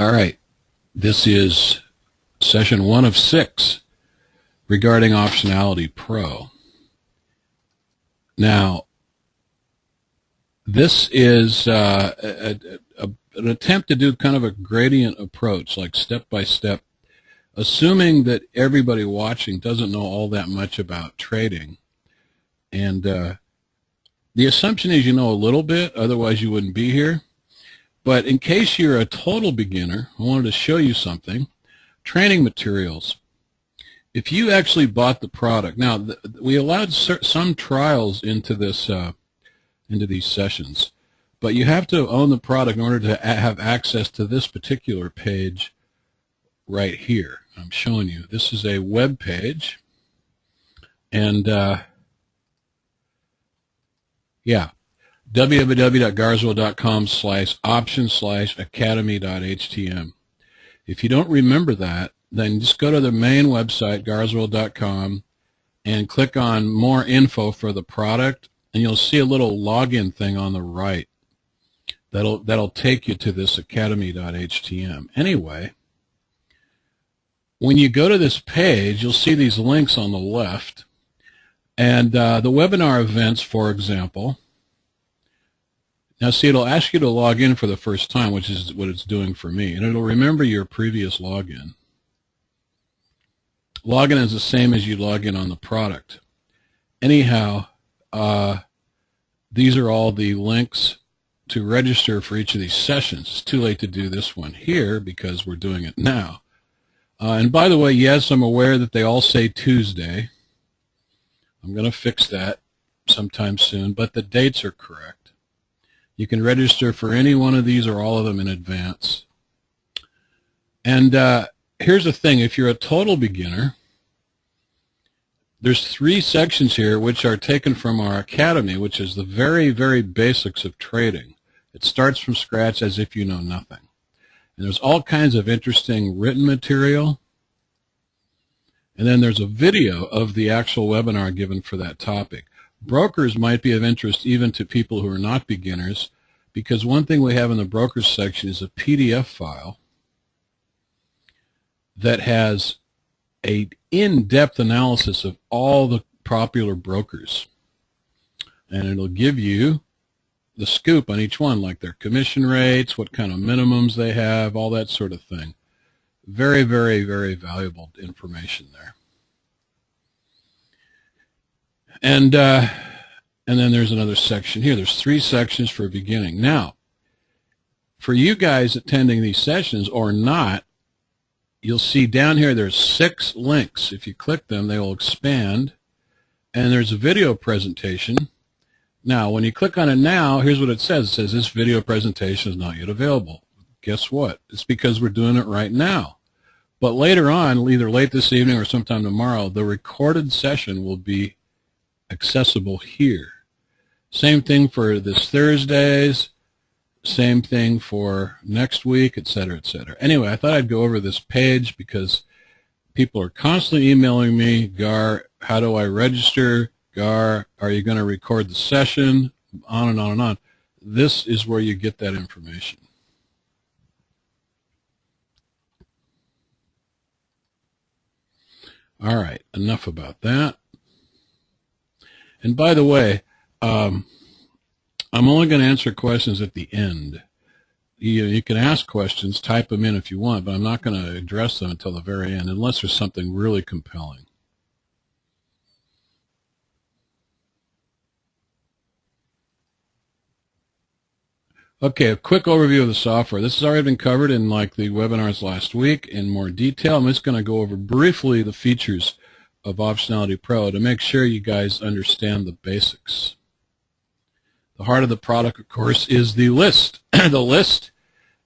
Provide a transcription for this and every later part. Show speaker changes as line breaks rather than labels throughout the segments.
All right, this is session 1 of 6 regarding Optionality-Pro. Now, this is an attempt to do kind of a gradient approach, like step by step, assuming that everybody watching doesn't know all that much about trading. And the assumption is you know a little bit, otherwise you wouldn't be here. But in case you're a total beginner, I wanted to show you something. Training materials. If you actually bought the product, now we allowed some trials into this, into these sessions, but you have to own the product in order to have access to this particular page right here. I'm showing you. This is a web page, and yeah. www.garzwell.com/option/academy.htm. If you don't remember that, then just go to the main website, garzwell.com, and click on more info for the product, and you'll see a little login thing on the right. That'll take you to this academy.htm. Anyway, when you go to this page, you'll see these links on the left, and the webinar events, for example. Now see, it'll ask you to log in for the first time, which is what it's doing for me, and it'll remember your previous login. Login is the same as you log in on the product. Anyhow, these are all the links to register for each of these sessions. It's too late to do this one here because we're doing it now. And by the way, yes, I'm aware that they all say Tuesday. I'm going to fix that sometime soon, but the dates are correct. You can register for any one of these or all of them in advance. And here's the thing. If you're a total beginner, there's 3 sections here which are taken from our academy, which is the very, very basics of trading. It starts from scratch as if you know nothing. And there's all kinds of interesting written material. And then there's a video of the actual webinar given for that topic. Brokers might be of interest even to people who are not beginners, because one thing we have in the brokers section is a PDF file that has an in-depth analysis of all the popular brokers. And it'll give you the scoop on each one, like their commission rates, what kind of minimums they have, all that sort of thing. Very, very, very valuable information there. And then there's another section here. There's 3 sections for beginning. Now, for you guys attending these sessions or not, you'll see down here there's 6 links. If you click them, they will expand. And there's a video presentation. Now, when you click on it now, here's what it says. It says this video presentation is not yet available. Guess what? It's because we're doing it right now. But later on, either late this evening or sometime tomorrow, the recorded session will be accessible here. Same thing for this Thursdays, same thing for next week, etc., etc. Anyway, I thought I'd go over this page because people are constantly emailing me, Gar, how do I register? Gar, are you going to record the session? On and on and on. This is where you get that information. All right, enough about that. And by the way, I'm only going to answer questions at the end. You can ask questions, type them in if you want, but I'm not going to address them until the very end, unless there's something really compelling. Okay, a quick overview of the software. This has already been covered in like the webinars last week in more detail. I'm just going to go over briefly the features of Optionality-Pro to make sure you guys understand the basics. The heart of the product, of course, is the list. The list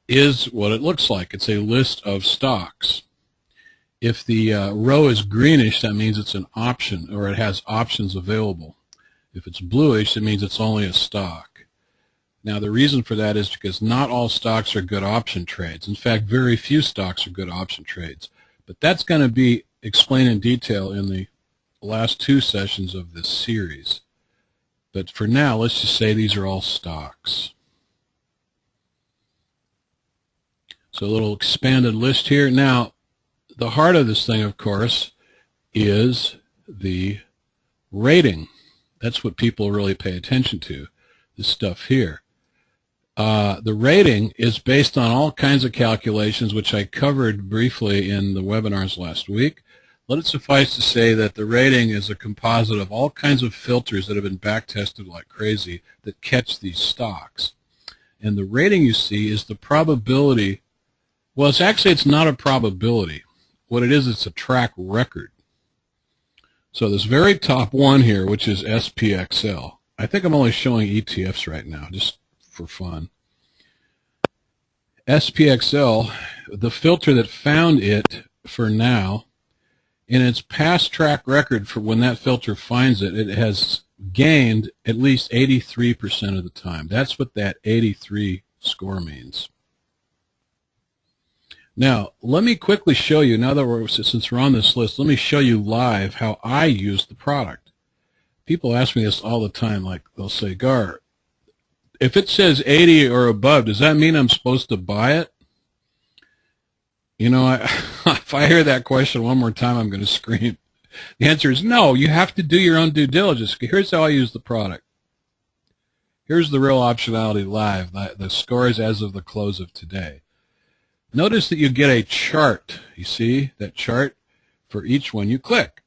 is what it looks like. It's a list of stocks. If the row is greenish, that means it's an option, or it has options available. If it's bluish, it means it's only a stock. Now, the reason for that is because not all stocks are good option trades. In fact, very few stocks are good option trades. But that's going to be explained in detail in the last 2 sessions of this series. But for now, let's just say these are all stocks. So a little expanded list here. Now, the heart of this thing, of course, is the rating. That's what people really pay attention to, this stuff here. The rating is based on all kinds of calculations, which I covered briefly in the webinars last week. Let it suffice to say that the rating is a composite of all kinds of filters that have been back-tested like crazy that catch these stocks. And the rating you see is the probability. Well, it's not a probability. What it is, it's a track record. So this very top one here, which is SPXL. I think I'm only showing ETFs right now, just for fun. SPXL, the filter that found it for now, in its past track record for when that filter finds it, it has gained at least 83% of the time. That's what that 83 score means. Now, let me quickly show you, since we're on this list, let me show you live how I use the product. People ask me this all the time, like they'll say, Gar, if it says 80 or above, does that mean I'm supposed to buy it? You know, if I hear that question one more time, I'm going to scream. The answer is no, you have to do your own due diligence. Here's how I use the product. Here's the real Optionality Live, the scores as of the close of today. Notice that you get a chart. You see that chart for each one you click.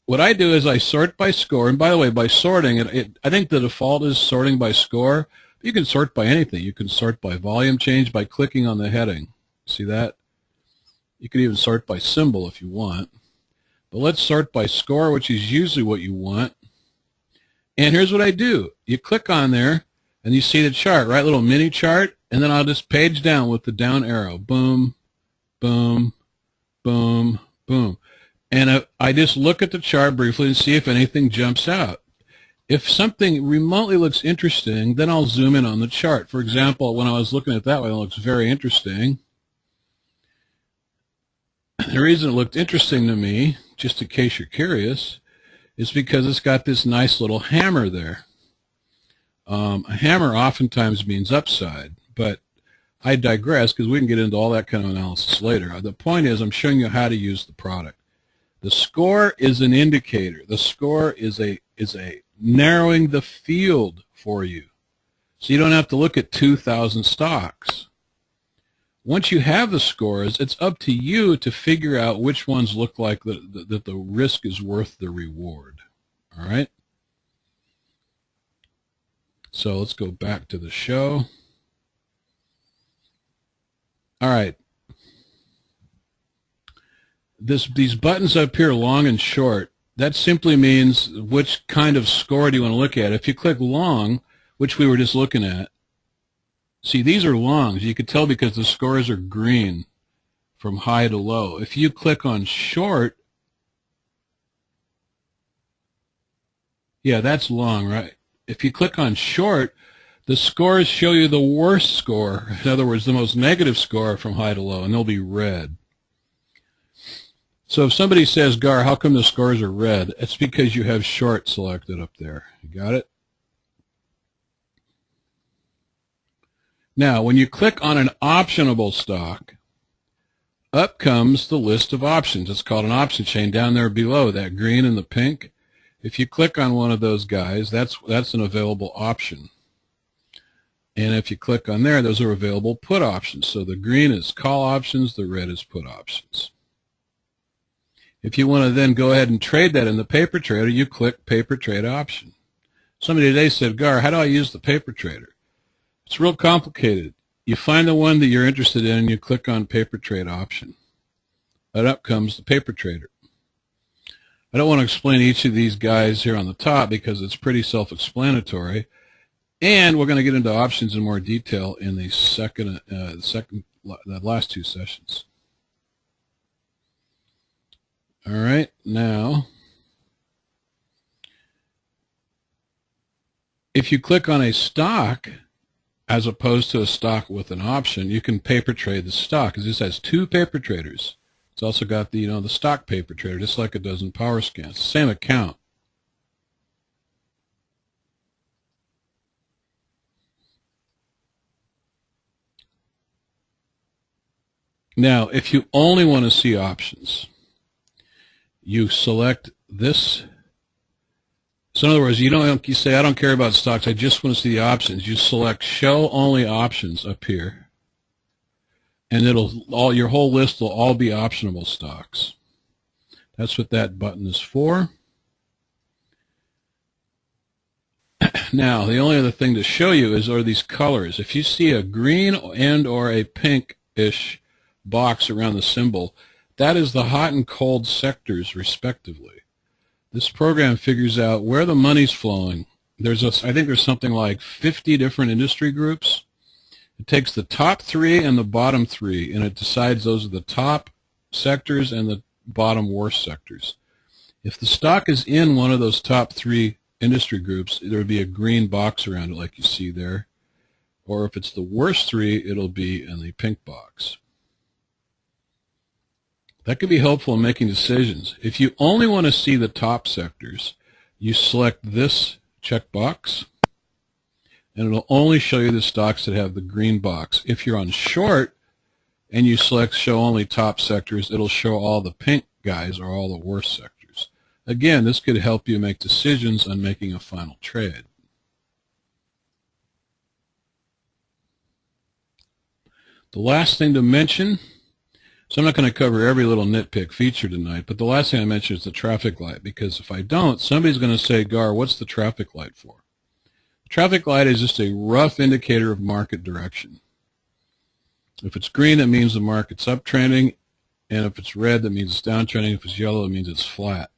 What I do is I sort by score. And by the way, by sorting, I think the default is sorting by score. You can sort by anything. You can sort by volume change by clicking on the heading. See that? You can even sort by symbol if you want. But let's sort by score, which is usually what you want. And here's what I do. You click on there, and you see the chart, right? Little mini chart. And then I'll just page down with the down arrow. Boom, boom, boom, boom. And I just look at the chart briefly and see if anything jumps out. If something remotely looks interesting, then I'll zoom in on the chart. For example, when I was looking at that one, it looks very interesting. The reason it looked interesting to me, just in case you're curious, is because it's got this nice little hammer there. A hammer oftentimes means upside, but I digress because we can get into all that kind of analysis later. The point is I'm showing you how to use the product. The score is an indicator. The score is a narrowing the field for you. So you don't have to look at 2,000 stocks. Once you have the scores, it's up to you to figure out which ones look like that the risk is worth the reward. All right? So let's go back to the show. All right. These buttons up here, long and short, that simply means which kind of score do you want to look at. If you click long, which we were just looking at, see, these are longs. You could tell because the scores are green from high to low. If you click on short, yeah, that's long, right? If you click on short, the scores show you the worst score. In other words, the most negative score from high to low, and they'll be red. So if somebody says, Gar, how come the scores are red? It's because you have short selected up there. You got it? Now, when you click on an optionable stock, up comes the list of options. It's called an option chain down there below, that green and the pink. If you click on one of those guys, that's an available option. And if you click on there, those are available put options. So the green is call options, the red is put options. If you want to then go ahead and trade that in the paper trader, you click paper trade option. Somebody today said, Gar, how do I use the paper trader? It's real complicated. You find the one that you're interested in and you click on paper trade option. And up comes the paper trader. I don't want to explain each of these guys here on the top because it's pretty self-explanatory. And we're going to get into options in more detail in the last two sessions. All right, now, if you click on a stock as opposed to a stock with an option, you can paper trade the stock because this has two paper traders. It's also got the the stock paper trader, just like it does in PowerScan. It's the same account. Now, if you only want to see options, you select this. So in other words, you say, I don't care about stocks, I just want to see the options. You select show only options up here, and your whole list will all be optionable stocks. That's what that button is for. Now, the only other thing to show you are these colors. If you see a green and or a pinkish box around the symbol, that is the hot and cold sectors respectively. This program figures out where the money's flowing. I think there's something like 50 different industry groups. It takes the top 3 and the bottom 3, and it decides those are the top sectors and the bottom worst sectors. If the stock is in one of those top 3 industry groups, there would be a green box around it like you see there. Or if it's the worst 3, it'll be in the pink box. That could be helpful in making decisions. If you only want to see the top sectors, you select this checkbox, and it'll only show you the stocks that have the green box. If you're on short and you select show only top sectors, it'll show all the pink guys or all the worst sectors. Again, this could help you make decisions on making a final trade. The last thing to mention, so I'm not going to cover every little nitpick feature tonight, but the last thing I mention is the traffic light, because if I don't, somebody's going to say, Gar, what's the traffic light for? The traffic light is just a rough indicator of market direction. If it's green, that means the market's uptrending, and if it's red, that means it's downtrending. If it's yellow, it means it's flat.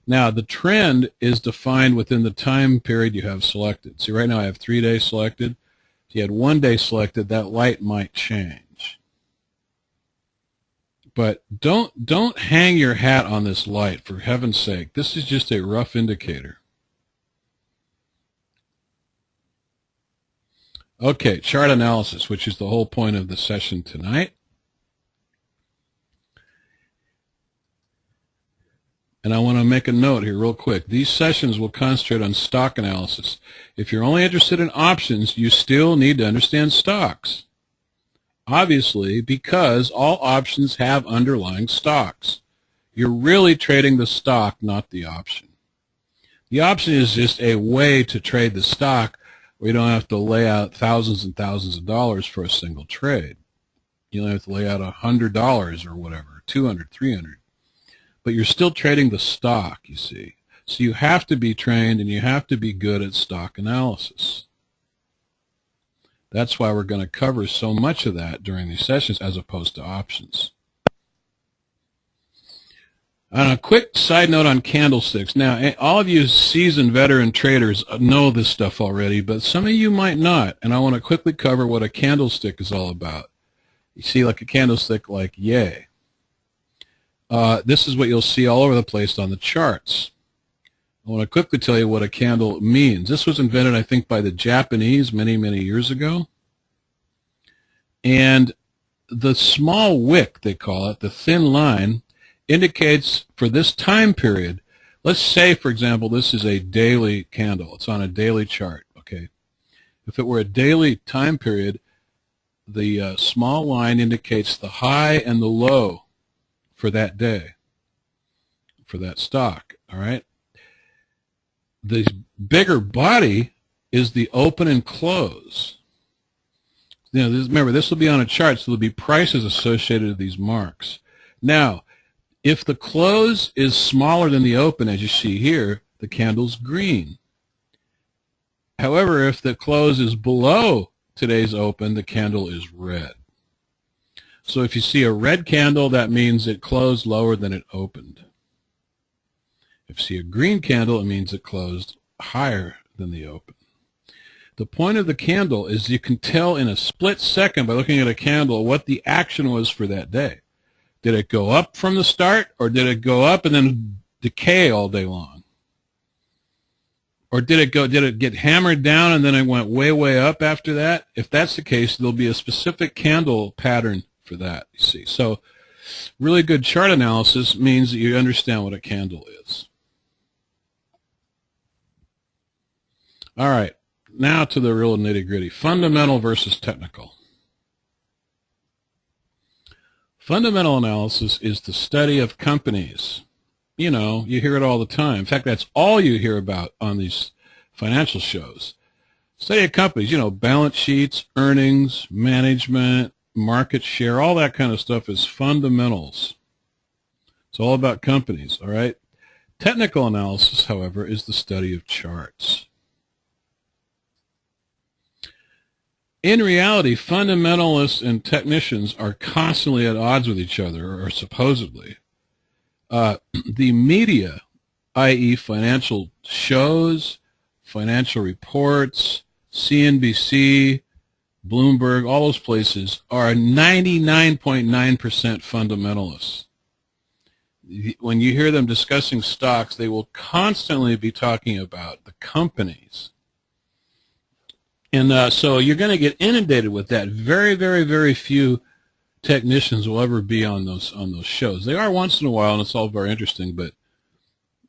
Now, the trend is defined within the time period you have selected. See, right now I have 3 days selected. If you had 1 day selected, that light might change. But don't hang your hat on this light, for heaven's sake. This is just a rough indicator. Okay, chart analysis, which is the whole point of the session tonight. And I want to make a note here real quick. These sessions will concentrate on stock analysis. If you're only interested in options, you still need to understand stocks. Obviously, because all options have underlying stocks. You're really trading the stock, not the option. The option is just a way to trade the stock where you don't have to lay out thousands and thousands of dollars for a single trade. You only have to lay out $100 or whatever, $200, $300. But you're still trading the stock, you see. So you have to be trained and you have to be good at stock analysis. That's why we're going to cover so much of that during these sessions as opposed to options. And a quick side note on candlesticks. Now, all of you seasoned veteran traders know this stuff already, but some of you might not. And I want to quickly cover what a candlestick is all about. You see like a candlestick like yay. This is what you'll see all over the place on the charts. I want to quickly tell you what a candle means. This was invented, I think, by the Japanese many, many years ago. And the small wick, they call it, the thin line, indicates for this time period. Let's say, for example, this is a daily candle. It's on a daily chart, okay? If it were a daily time period, the small line indicates the high and the low for that day, for that stock, all right? The bigger body is the open and close. Now, remember, this will be on a chart, so there'll be prices associated with these marks. Now, if the close is smaller than the open, as you see here, the candle's green. However, if the close is below today's open, the candle is red. So if you see a red candle, that means it closed lower than it opened. If you see a green candle, it means it closed higher than the open. The point of the candle is you can tell in a split second by looking at a candle what the action was for that day. Did it go up from the start, or did it go up and then decay all day long? Or did it get hammered down and then it went way, way up after that? If that's the case, there'll be a specific candle pattern for that, you see. So really good chart analysis means that you understand what a candle is. All right, now to the real nitty-gritty. Fundamental versus technical. Fundamental analysis is the study of companies. You know, you hear it all the time. In fact, that's all you hear about on these financial shows. Study of companies, you know, balance sheets, earnings, management, market share, all that kind of stuff is fundamentals. It's all about companies, all right? Technical analysis, however, is the study of charts. In reality, fundamentalists and technicians are constantly at odds with each other, or supposedly. The media, i.e. financial shows, financial reports, CNBC, Bloomberg, all those places are 99.9% fundamentalists. When you hear them discussing stocks, they will constantly be talking about the companies. And so you're going to get inundated with that. Very, very, very few technicians will ever be on those shows. They are once in a while, and it's all very interesting, but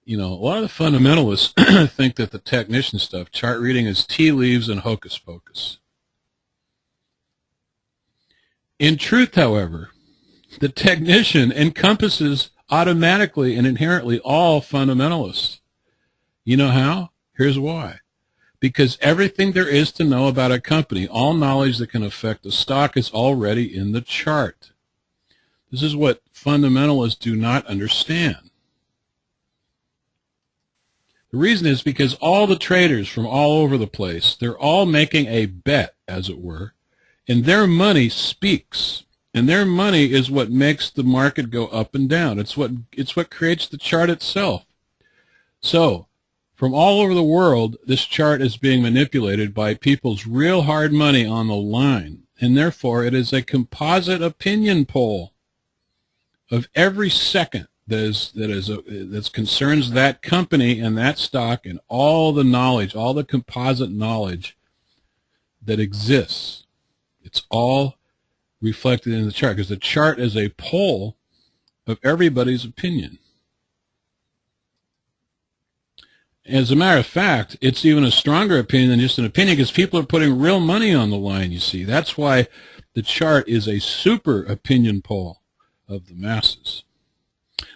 you know, a lot of the fundamentalists think that the technician stuff, chart reading, is tea leaves and hocus pocus. In truth, however, the technician encompasses automatically and inherently all fundamentalists. You know how? Here's why. Because everything there is to know about a company, all knowledge that can affect a stock, is already in the chart. This is what fundamentalists do not understand. The reason is because all the traders from all over the place, they're all making a bet, as it were, and their money speaks. And their money is what makes the market go up and down. It's what creates the chart itself. So, from all over the world, this chart is being manipulated by people's real hard money on the line, and therefore it is a composite opinion poll of every second that concerns that company and that stock and all the knowledge, all the composite knowledge that exists. It's all reflected in the chart, because the chart is a poll of everybody's opinion. As a matter of fact, it's even a stronger opinion than just an opinion, because people are putting real money on the line, you see. That's why the chart is a super opinion poll of the masses.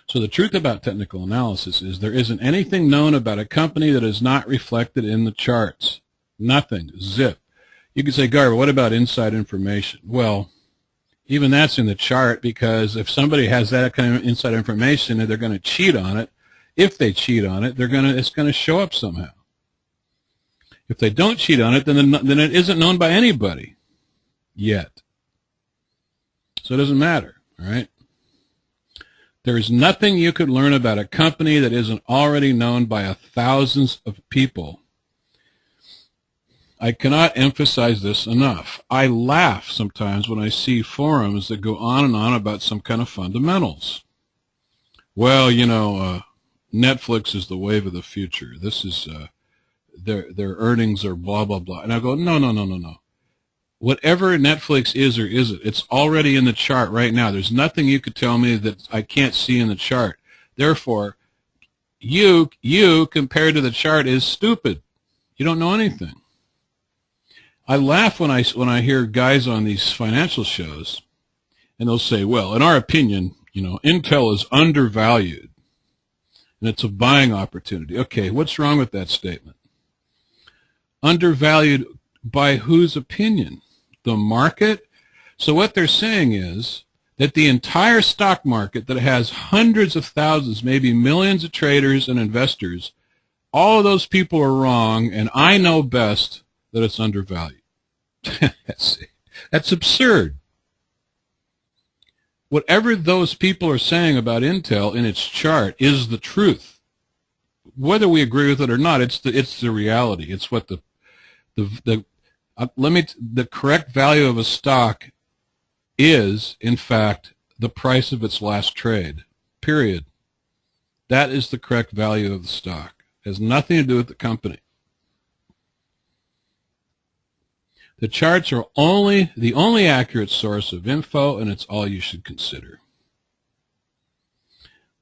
So the truth about technical analysis is there isn't anything known about a company that is not reflected in the charts. Nothing. Zip. You could say, Garver, what about inside information? Well, even that's in the chart, because if somebody has that kind of inside information and they're going to cheat on it, if they cheat on it, it's going to show up somehow. If they don't cheat on it, then it isn't known by anybody yet. So it doesn't matter, all right? There is nothing you could learn about a company that isn't already known by thousands of people. I cannot emphasize this enough. I laugh sometimes when I see forums that go on and on about some kind of fundamentals. Well, you know, Netflix is the wave of the future. This is their earnings are blah blah blah. And I go, no. Whatever Netflix is or isn't, it's already in the chart right now. There's nothing you could tell me that I can't see in the chart. Therefore, you compared to the chart is stupid. You don't know anything. I laugh when I hear guys on these financial shows, and they'll say, well, in our opinion, you know, Intel is undervalued, and it's a buying opportunity. Okay, what's wrong with that statement? Undervalued by whose opinion? The market? So what they're saying is that the entire stock market that has hundreds of thousands, maybe millions of traders and investors, all of those people are wrong, and I know best that it's undervalued. That's absurd. Whatever those people are saying about Intel in its chart is the truth. Whether we agree with it or not, it's the reality. It's what the correct value of a stock is, in fact, the price of its last trade, period. That is the correct value of the stock. It has nothing to do with the company. The charts are the only accurate source of info, and it's all you should consider.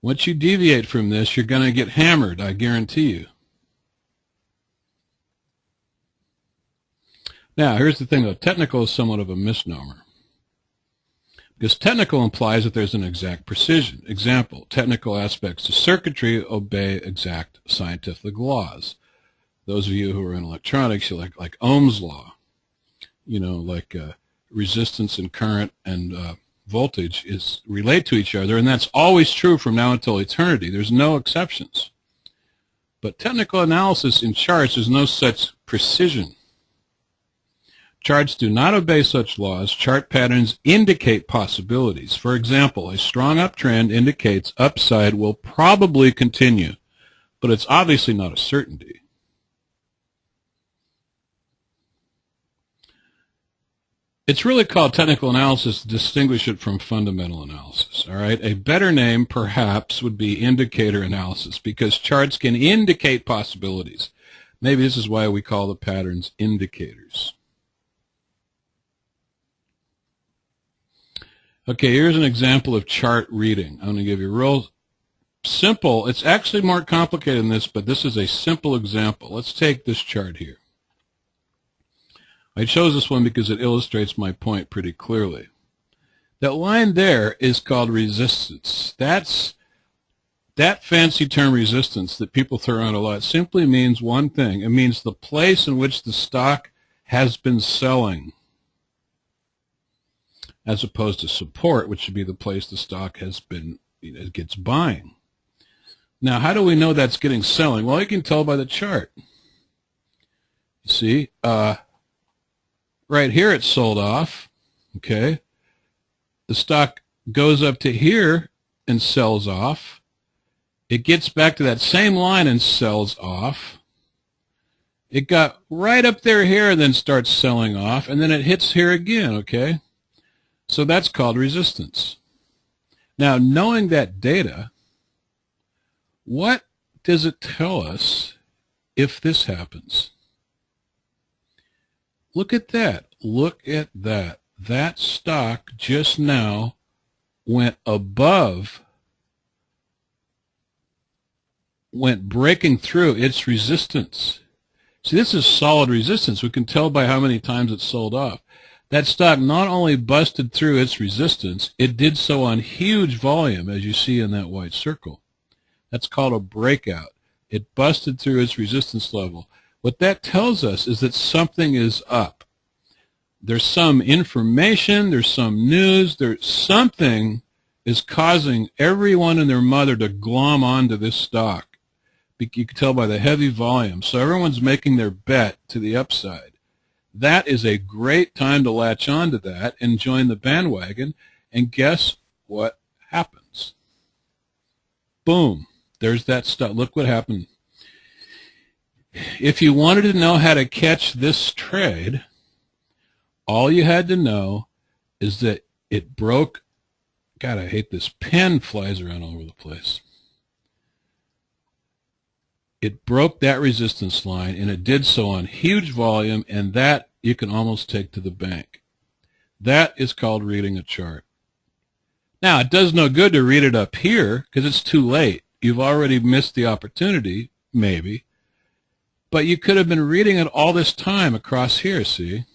Once you deviate from this, you're going to get hammered, I guarantee you. Now, here's the thing, though. Technical is somewhat of a misnomer. Because technical implies that there's an exact precision. Example, technical aspects of circuitry obey exact scientific laws. Those of you who are in electronics, you like Ohm's law, like resistance and current and voltage relate to each other, and that's always true from now until eternity. There's no exceptions. But technical analysis in charts, there's no such precision. Charts do not obey such laws. Chart patterns indicate possibilities. For example, a strong uptrend indicates upside will probably continue, but it's obviously not a certainty. It's really called technical analysis to distinguish it from fundamental analysis. All right, a better name perhaps would be indicator analysis, because charts can indicate possibilities. Maybe this is why we call the patterns indicators. Okay, here's an example of chart reading. I'm going to give you a real simple, it's actually more complicated than this, but this is a simple example. Let's take this chart here. I chose this one because it illustrates my point pretty clearly. That line there is called resistance. That fancy term resistance that people throw around a lot simply means one thing. It means the place in which the stock has been selling, as opposed to support, which would be the place the stock has been, gets buying. Now, how do we know that's getting selling? Well, you can tell by the chart. You see, right here it's sold off, okay? The stock goes up to here and sells off. It gets back to that same line and sells off. It got right up there here and then starts selling off, and then it hits here again, okay? So that's called resistance. Now, knowing that data, what does it tell us if this happens? Look at that. Look at that. That stock just now went breaking through its resistance. See, this is solid resistance. We can tell by how many times it sold off. That stock not only busted through its resistance, it did so on huge volume, as you see in that white circle. That's called a breakout. It busted through its resistance level. What that tells us is that something is up. There's some information, there's some news, something is causing everyone and their mother to glom onto this stock. You can tell by the heavy volume. So everyone's making their bet to the upside. That is a great time to latch on to that and join the bandwagon, and guess what happens? Boom, there's that stuff. Look what happened. If you wanted to know how to catch this trade, all you had to know is that it broke. God, I hate this pen flies around all over the place. It broke that resistance line, and it did so on huge volume, and that you can almost take to the bank. That is called reading a chart. Now, it does no good to read it up here because it's too late. You've already missed the opportunity, maybe, but you could have been reading it all this time across here, see?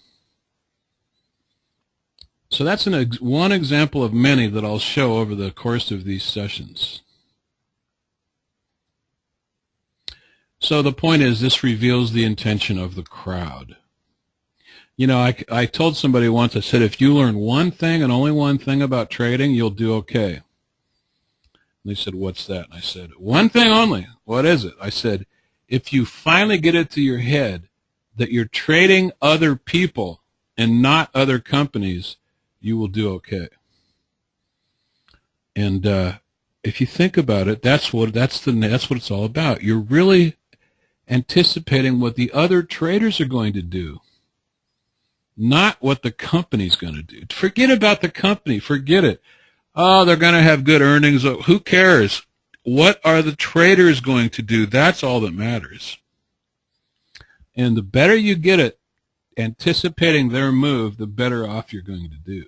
So that's one example of many that I'll show over the course of these sessions. So the point is, this reveals the intention of the crowd. You know, I told somebody once, I said, if you learn one thing and only one thing about trading, you'll do okay. And they said, what's that? And I said, one thing only. What is it? I said, if you finally get it to your head that you're trading other people and not other companies, you will do okay. And if you think about it, that's what it's all about. You're really anticipating what the other traders are going to do, not what the company's going to do. Forget about the company. Forget it. Oh, they're going to have good earnings. Who cares? What are the traders going to do? That's all that matters. And the better you get at anticipating their move, the better off you're going to do.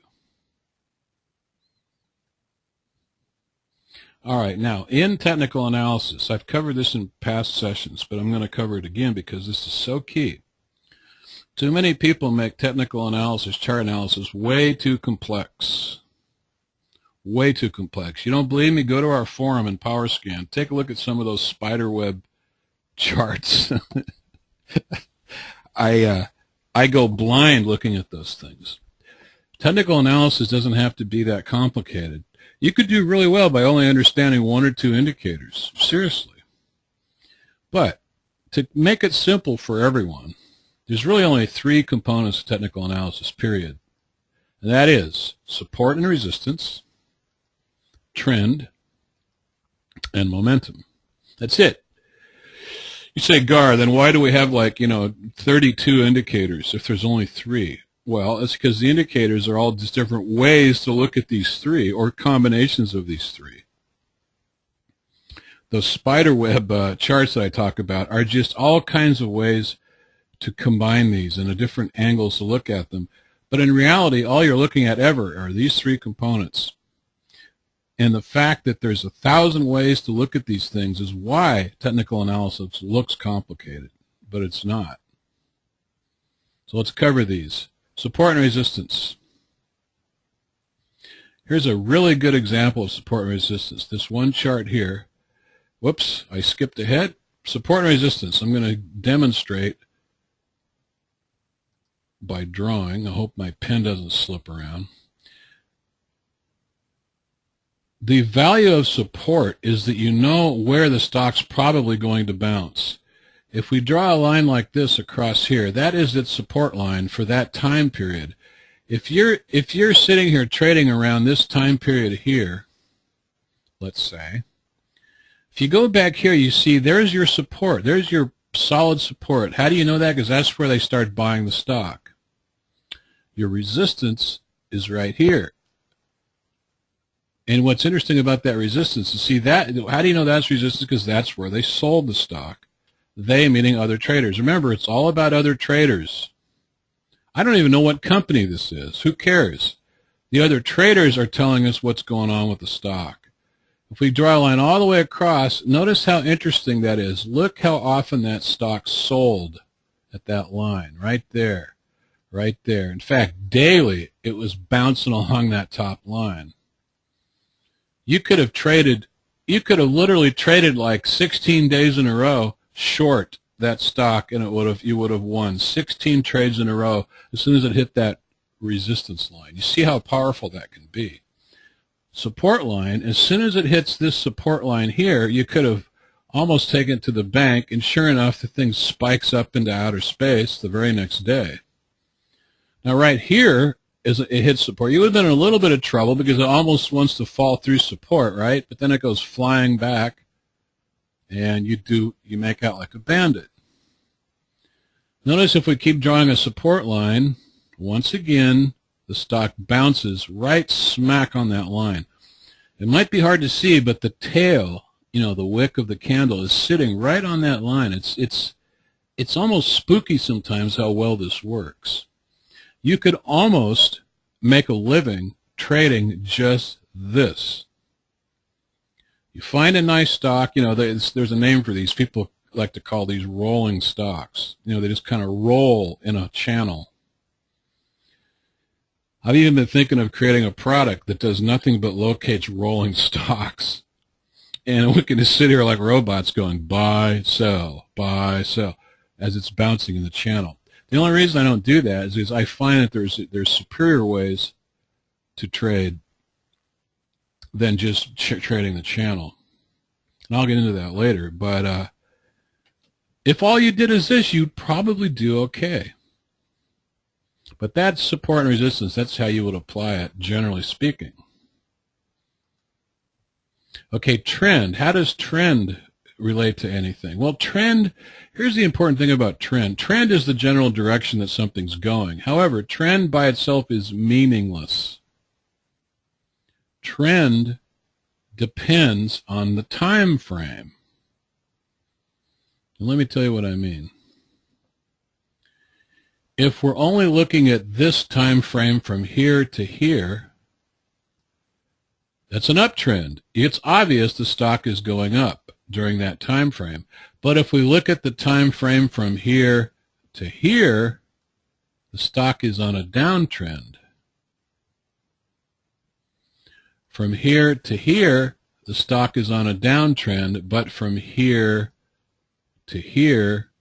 All right, now in technical analysis, I've covered this in past sessions, but I'm going to cover it again because this is so key. Too many people make technical analysis, chart analysis, way too complex. Way too complex. You don't believe me? Go to our forum in PowerScan. Take a look at some of those spiderweb charts. I go blind looking at those things. Technical analysis doesn't have to be that complicated. You could do really well by only understanding one or two indicators. Seriously. But to make it simple for everyone, there's really only three components of technical analysis, period. And that is support and resistance, trend, and momentum. That's it. You say, Gar, then why do we have 32 indicators if there's only three? Well, it's because the indicators are all just different ways to look at these three or combinations of these three. Those spiderweb charts that I talk about are just all kinds of ways to combine these and different angles to look at them. But in reality, all you're looking at ever are these three components. And the fact that there's 1,000 ways to look at these things is why technical analysis looks complicated, but it's not. So let's cover these. Support and resistance. Here's a really good example of support and resistance. This one chart here. Whoops, I skipped ahead. Support and resistance. I'm going to demonstrate by drawing. I hope my pen doesn't slip around. The value of support is that you know where the stock's probably going to bounce. If we draw a line like this across here, that is its support line for that time period. If you're sitting here trading around this time period here, let's say, if you go back here, you see there's your support. There's your solid support. How do you know that? Because that's where they start buying the stock. Your resistance is right here. And what's interesting about that resistance is, see that, how do you know that's resistance? Because that's where they sold the stock. They meaning other traders. Remember, it's all about other traders. I don't even know what company this is. Who cares? The other traders are telling us what's going on with the stock. If we draw a line all the way across, notice how interesting that is. Look how often that stock sold at that line, right there, right there. In fact, daily, it was bouncing along that top line. You could have literally traded like 16 days in a row short that stock, and you would have won 16 trades in a row as soon as it hit that resistance line. You see how powerful that can be. Support line, as soon as it hits this support line here, you could have almost taken it to the bank, and sure enough, the thing spikes up into outer space the very next day. Now right here, as it hits support, you would have been in a little bit of trouble because it almost wants to fall through support, right? But then it goes flying back, and you make out like a bandit. Notice if we keep drawing a support line, once again, the stock bounces right smack on that line. It might be hard to see, but the tail, the wick of the candle is sitting right on that line. It's almost spooky sometimes how well this works. You could almost make a living trading just this. You find a nice stock, there's a name for these. People like to call these rolling stocks. They just kind of roll in a channel. I've even been thinking of creating a product that does nothing but locates rolling stocks. And we can just sit here like robots going buy, sell, as it's bouncing in the channel. The only reason I don't do that is because I find that there's superior ways to trade than just trading the channel. And I'll get into that later. But if all you did is this, you'd probably do okay. But that's support and resistance. That's how you would apply it, generally speaking. Okay, trend. How does trend relate to anything? Well, trend, here's the important thing about trend. Trend is the general direction that something's going. However, trend by itself is meaningless. Trend depends on the time frame. And let me tell you what I mean. If we're only looking at this time frame from here to here, that's an uptrend. It's obvious the stock is going up during that time frame. But if we look at the time frame from here to here, the stock is on a downtrend. From here to here, the stock is on a downtrend, but from here to here,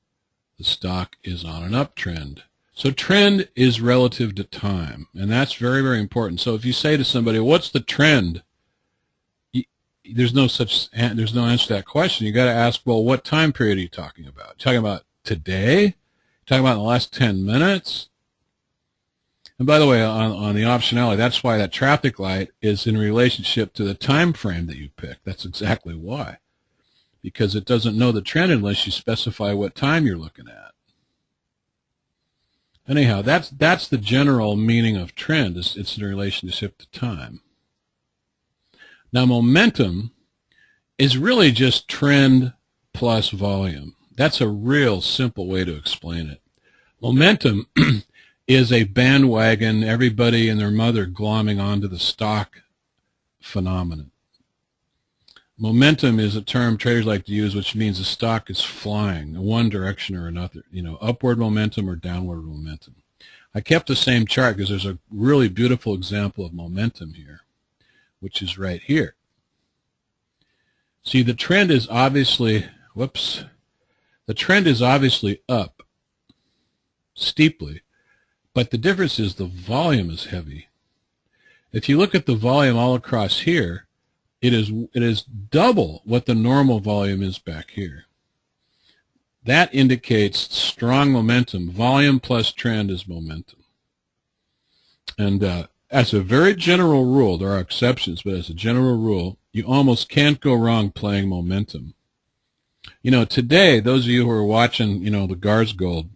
the stock is on an uptrend. So trend is relative to time, and that's very, very important. So if you say to somebody, what's the trend? There's no answer to that question. You got to ask, well, what time period are you talking about? You're talking about today? Talking about in the last 10 minutes? And by the way, on the optionality, that's why that traffic light is in relationship to the time frame that you pick. That's exactly why. Because it doesn't know the trend unless you specify what time you're looking at. Anyhow, that's the general meaning of trend. It's in relationship to time. Now, momentum is really just trend plus volume. That's a real simple way to explain it. Momentum is a bandwagon, everybody and their mother glomming onto the stock phenomenon. Momentum is a term traders like to use, which means the stock is flying in one direction or another, upward momentum or downward momentum. I kept the same chart because there's a really beautiful example of momentum here, which is right here. See, the trend is obviously, the trend is obviously up steeply, but the difference is the volume is heavy. If you look at the volume all across here, it is double what the normal volume is back here. That indicates strong momentum. Volume plus trend is momentum. And as a very general rule, there are exceptions, but as a general rule, you almost can't go wrong playing momentum. Today, those of you who are watching, the GARS Gold,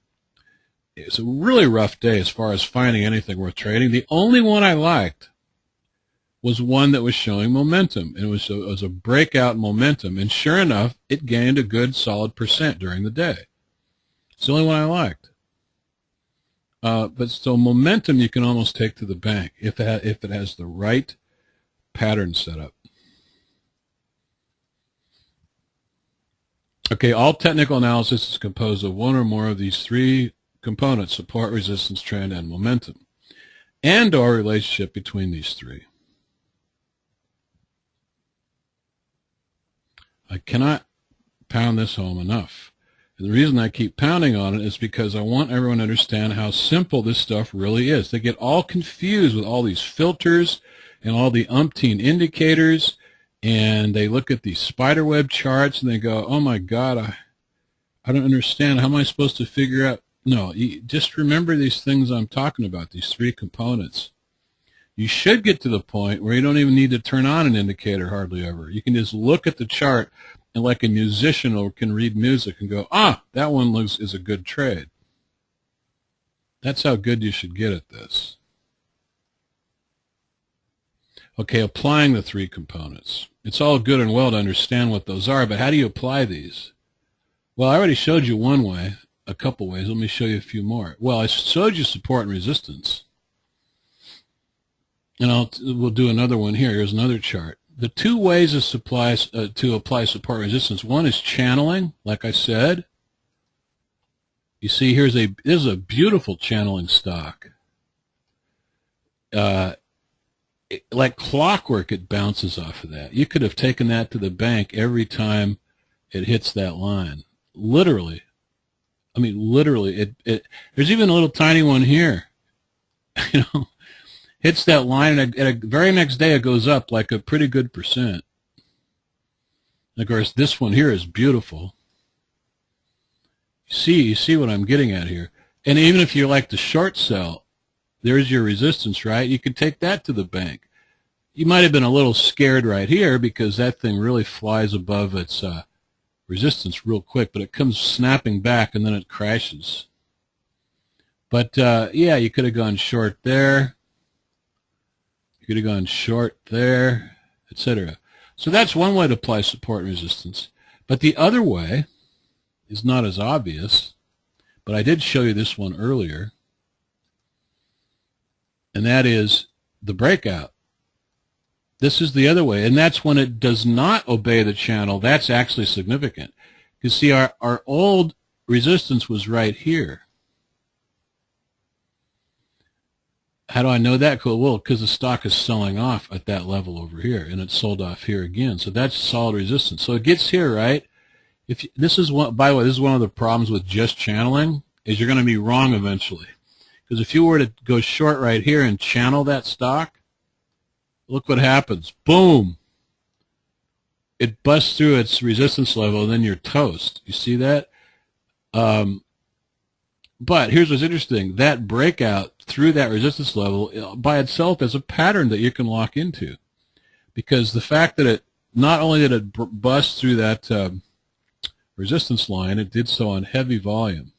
it's a really rough day as far as finding anything worth trading. The only one I liked was one that was showing momentum, and it was a breakout momentum, and sure enough, it gained a good solid % during the day. It's the only one I liked. But so momentum you can almost take to the bank if it has the right pattern set up. Okay, all technical analysis is composed of one or more of these three components: support, resistance, trend, and momentum, and or relationship between these three. I cannot pound this home enough. And the reason I keep pounding on it is because I want everyone to understand how simple this stuff really is. They get all confused with all these filters and all the umpteen indicators, and they look at these spiderweb charts and they go, oh my God, I don't understand. How am I supposed to figure out? No, just remember these things I'm talking about, these three components. You should get to the point where you don't even need to turn on an indicator hardly ever. You can just look at the chart and like a musician or can read music and go, that one is a good trade. That's how good you should get at this. Okay, applying the three components. It's all good and well to understand what those are, but how do you apply these? Well, I already showed you one way, a couple ways. Let me show you a few more. Well, I showed you support and resistance. And we'll do another one here. Here's another chart. The two ways to apply support and resistance. One is channeling, like I said. You see, this is a beautiful channeling stock. Like clockwork, it bounces off of that. You could have taken that to the bank every time it hits that line. Literally. I mean, literally. There's even a little tiny one here. Hits that line, and the very next day it goes up like a pretty good %. Of course, this one here is beautiful. You see what I'm getting at here. And even if you like to short sell, there's your resistance, right? You could take that to the bank. You might have been a little scared right here because that thing really flies above its resistance real quick, but it comes snapping back and then it crashes. But yeah, you could have gone short there. You could have gone short there, etc. So that's one way to apply support and resistance. But the other way is not as obvious, but I did show you this one earlier, and that is the breakout. This is the other way, and that's when it does not obey the channel. That's actually significant. You see, our old resistance was right here. How do I know that? Cool. Well, because the stock is selling off at that level over here, and it's sold off here again. So that's solid resistance. So it gets here, right? If you, this is one, by the way, this is one of the problems with just channeling, is you're going to be wrong eventually. Because if you were to go short right here and channel that stock, look what happens. Boom. It busts through its resistance level, and then you're toast. You see that? But here's what's interesting. That breakout through that resistance level by itself is a pattern that you can lock into. Because the fact that it, not only did it bust through that resistance line, it did so on heavy volume.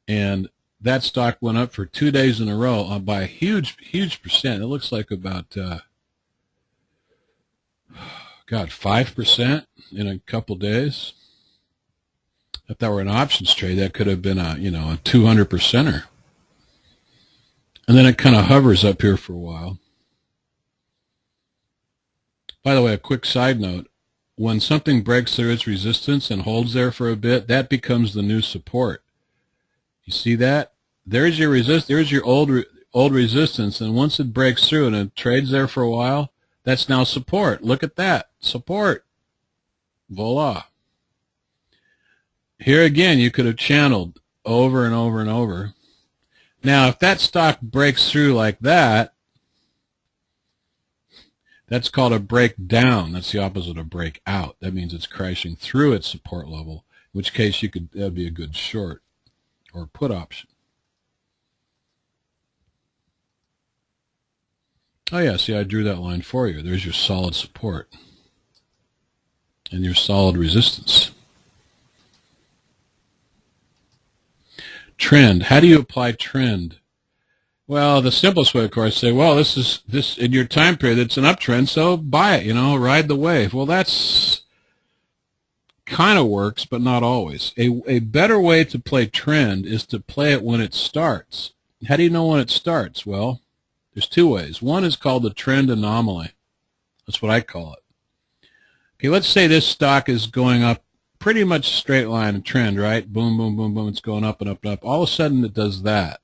And that stock went up for 2 days in a row by a huge, huge percent. It looks like about, 5% in a couple days. If that were an options trade, that could have been a 200%er. And then it kind of hovers up here for a while. By the way, a quick side note. When something breaks through its resistance and holds there for a bit, that becomes the new support. You see that? There's your there's your old resistance, and once it breaks through and it trades there for a while, that's now support. Look at that. Support. Voila. Here again, you could have channeled over and over and over. Now, if that stock breaks through like that, that's called a breakdown. That's the opposite of breakout. That means it's crashing through its support level, in which case that'd be a good short or put option. Oh yeah, see, I drew that line for you. There's your solid support and your solid resistance. Trend. How do you apply trend? Well, the simplest way, of course, say, well, this in your time period, it's an uptrend, so buy it, ride the wave. Well, that's kind of works, but not always. A better way to play trend is to play it when it starts. How do you know when it starts? Well, there's two ways. One is called the trend anomaly. That's what I call it. Okay, let's say this stock is going up pretty much straight line trend, right? Boom, boom, boom, boom. It's going up and up and up. All of a sudden, it does that.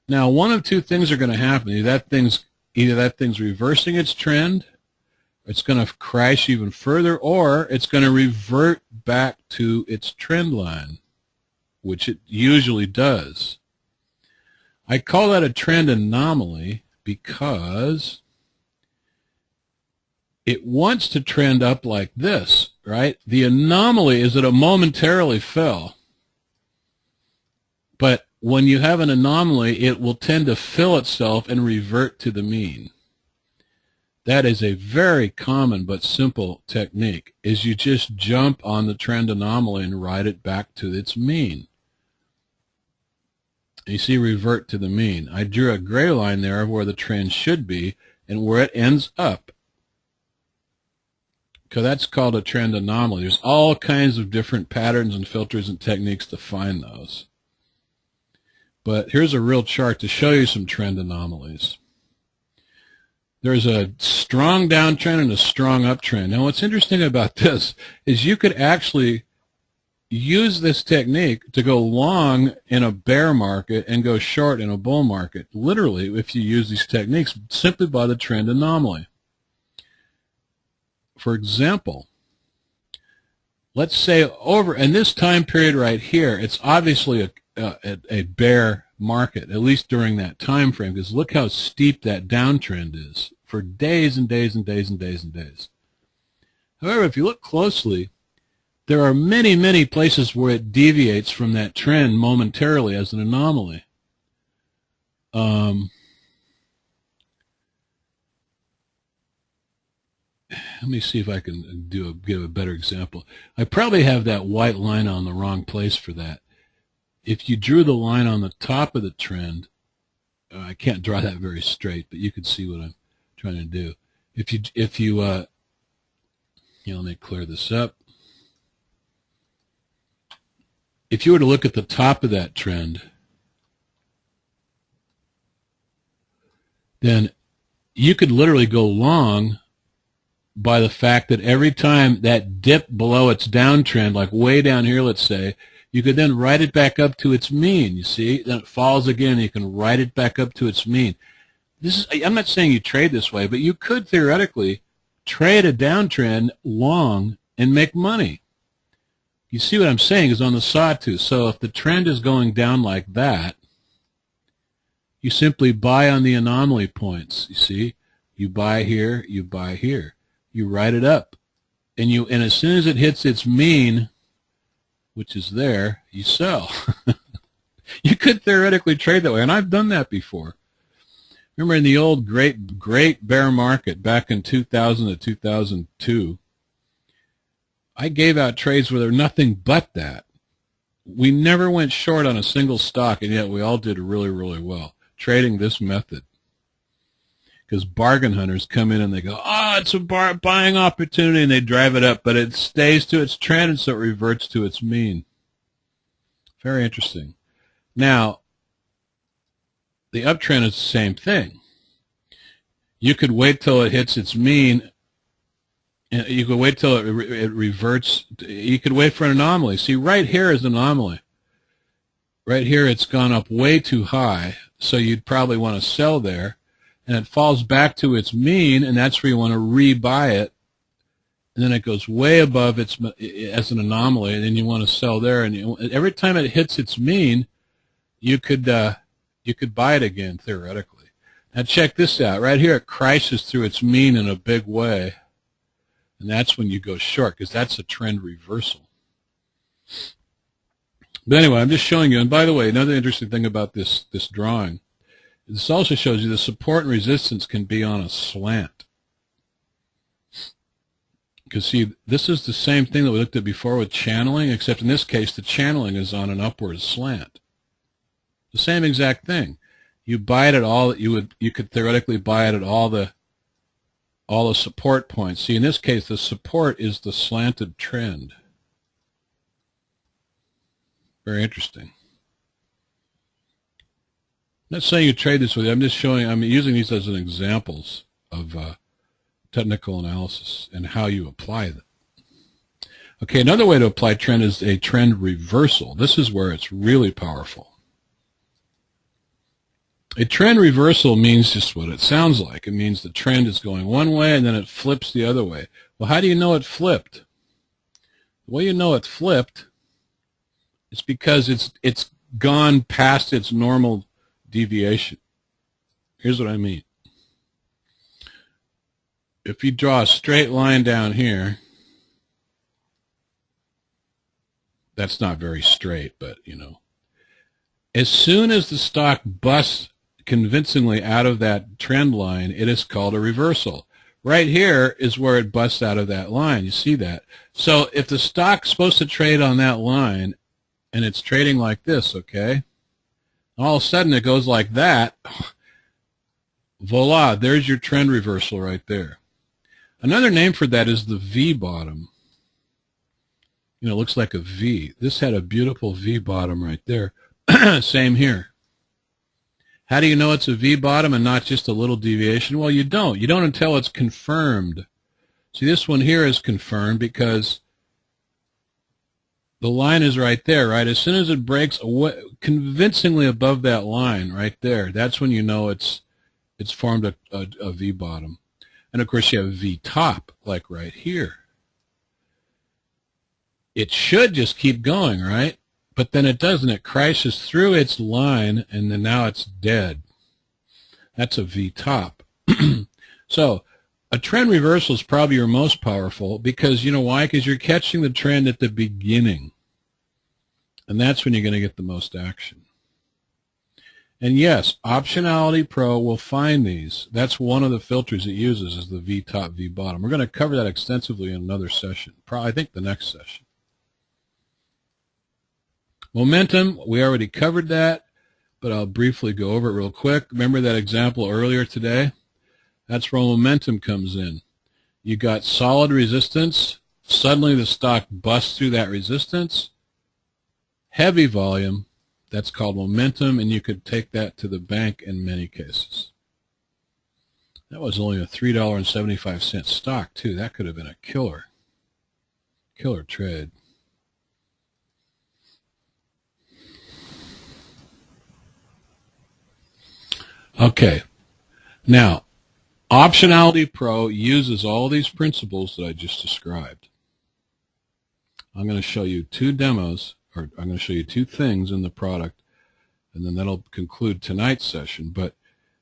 Now, one of two things are going to happen. Either that thing's reversing its trend, it's going to crash even further, or it's going to revert back to its trend line, which it usually does. I call that a trend anomaly because it wants to trend up like this, right? The anomaly is that it momentarily fell. But when you have an anomaly, it will tend to fill itself and revert to the mean. That is a very common but simple technique, is you just jump on the trend anomaly and ride it back to its mean. You see, revert to the mean. I drew a gray line there of where the trend should be and where it ends up. Because that's called a trend anomaly. There's all kinds of different patterns and filters and techniques to find those. But here's a real chart to show you some trend anomalies. There's a strong downtrend and a strong uptrend. Now, what's interesting about this is you could actually use this technique to go long in a bear market and go short in a bull market, literally, if you use these techniques simply by the trend anomaly. For example, let's say over in this time period right here, it's obviously a bear market, at least during that time frame, because look how steep that downtrend is for days and days and days and days and days. However, if you look closely, there are many, many places where it deviates from that trend momentarily as an anomaly. Let me see if I can give a better example. I probably have that white line on the wrong place for that. If you drew the line on the top of the trend, I can't draw that very straight, but you can see what I'm trying to do. If you let me clear this up. If you were to look at the top of that trend, then you could literally go long by the fact that every time that dip below its downtrend, like way down here, let's say, You could then write it back up to its mean, you see? Then it falls again, and you can write it back up to its mean. I'm not saying you trade this way, but you could theoretically trade a downtrend long and make money. You see what I'm saying is on the sawtooth. So if the trend is going down like that, you simply buy on the anomaly points, you see? You buy here, you buy here. You write it up. And as soon as it hits its mean, which is there, you sell. You could theoretically trade that way, and I've done that before. Remember in the old great bear market back in 2000 to 2002, I gave out trades where there were nothing but that. We never went short on a single stock, and yet we all did really, really well trading this method. Because bargain hunters come in and they go, oh, it's a buying opportunity, and they drive it up, but it stays to its trend, and so it reverts to its mean. Very interesting. Now, the uptrend is the same thing. You could wait till it hits its mean. You could wait till it reverts. You could wait for an anomaly. See, right here is an anomaly. Right here it's gone up way too high, so you'd probably want to sell there. And it falls back to its mean, and that's where you want to rebuy it. And then it goes way above its as an anomaly, and then you want to sell there. And every time it hits its mean, you could buy it again theoretically. Now check this out. Right here, it crashes through its mean in a big way, and that's when you go short because that's a trend reversal. But anyway, I'm just showing you. And by the way, another interesting thing about this drawing. This also shows you the support and resistance can be on a slant. Because see, this is the same thing that we looked at before with channeling, except in this case the channeling is on an upward slant. The same exact thing. You buy it at all you could theoretically buy it at all the support points. See, in this case the support is the slanted trend. Very interesting. I'm not saying you trade this with you. I'm just showing, I'm using these as an examples of technical analysis and how you apply them. Okay, another way to apply trend is a trend reversal. This is where it's really powerful. A trend reversal means just what it sounds like. It means the trend is going one way and then it flips the other way. Well, how do you know it flipped? The way you know it flipped is because it's gone past its normal deviation. Here's what I mean. If you draw a straight line down here, that's not very straight, but you know, as soon as the stock busts convincingly out of that trend line, it is called a reversal. Right here is where it busts out of that line. You see that? So if the stock's supposed to trade on that line and it's trading like this, okay? All of a sudden it goes like that. Voila, there's your trend reversal right there. Another name for that is the V bottom. You know, it looks like a V. This had a beautiful V bottom right there. Same here. How do you know it's a V bottom and not just a little deviation? Well, you don't. You don't until it's confirmed. See, this one here is confirmed because the line is right there, right? As soon as it breaks away, convincingly above that line right there, that's when you know it's formed a V bottom. And of course you have a V top, like right here. It should just keep going, right? But then it doesn't. It crashes through its line, and then now it's dead. That's a V top. So a trend reversal is probably your most powerful because, you know why? Because you're catching the trend at the beginning. And that's when you're going to get the most action. And yes, Optionality-Pro will find these. That's one of the filters it uses is the V top, V bottom. We're going to cover that extensively in another session. I think the next session. Momentum, we already covered that, but I'll briefly go over it real quick. Remember that example earlier today? That's where momentum comes in. You got solid resistance. Suddenly the stock busts through that resistance. Heavy volume, that's called momentum, and you could take that to the bank in many cases. That was only a $3.75 stock, too. That could have been a killer trade. Okay. Now, Optionality-Pro uses all these principles that I just described. I'm going to show you two demos, or I'm going to show you two things in the product, and then that'll conclude tonight's session. But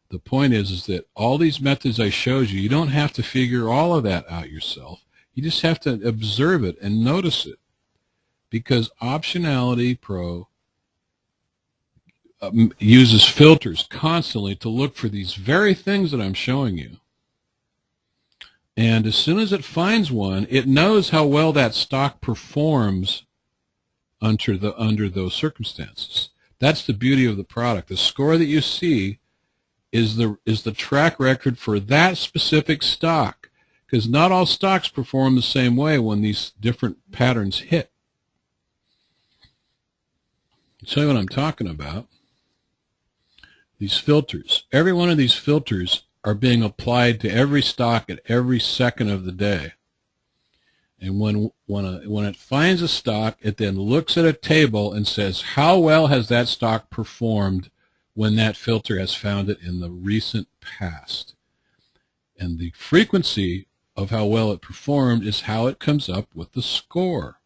the point is that all these methods I showed you, you don't have to figure all of that out yourself. You just have to observe it and notice it, because Optionality-Pro uses filters constantly to look for these very things that I'm showing you. And as soon as it finds one, it knows how well that stock performs under those circumstances. That's the beauty of the product. The score that you see is the track record for that specific stock, because not all stocks perform the same way when these different patterns hit. I'll tell you what I'm talking about. These filters. Every one of these filters are being applied to every stock at every second of the day. And when it finds a stock, it then looks at a table and says, how well has that stock performed when that filter has found it in the recent past? And the frequency of how well it performed is how it comes up with the score.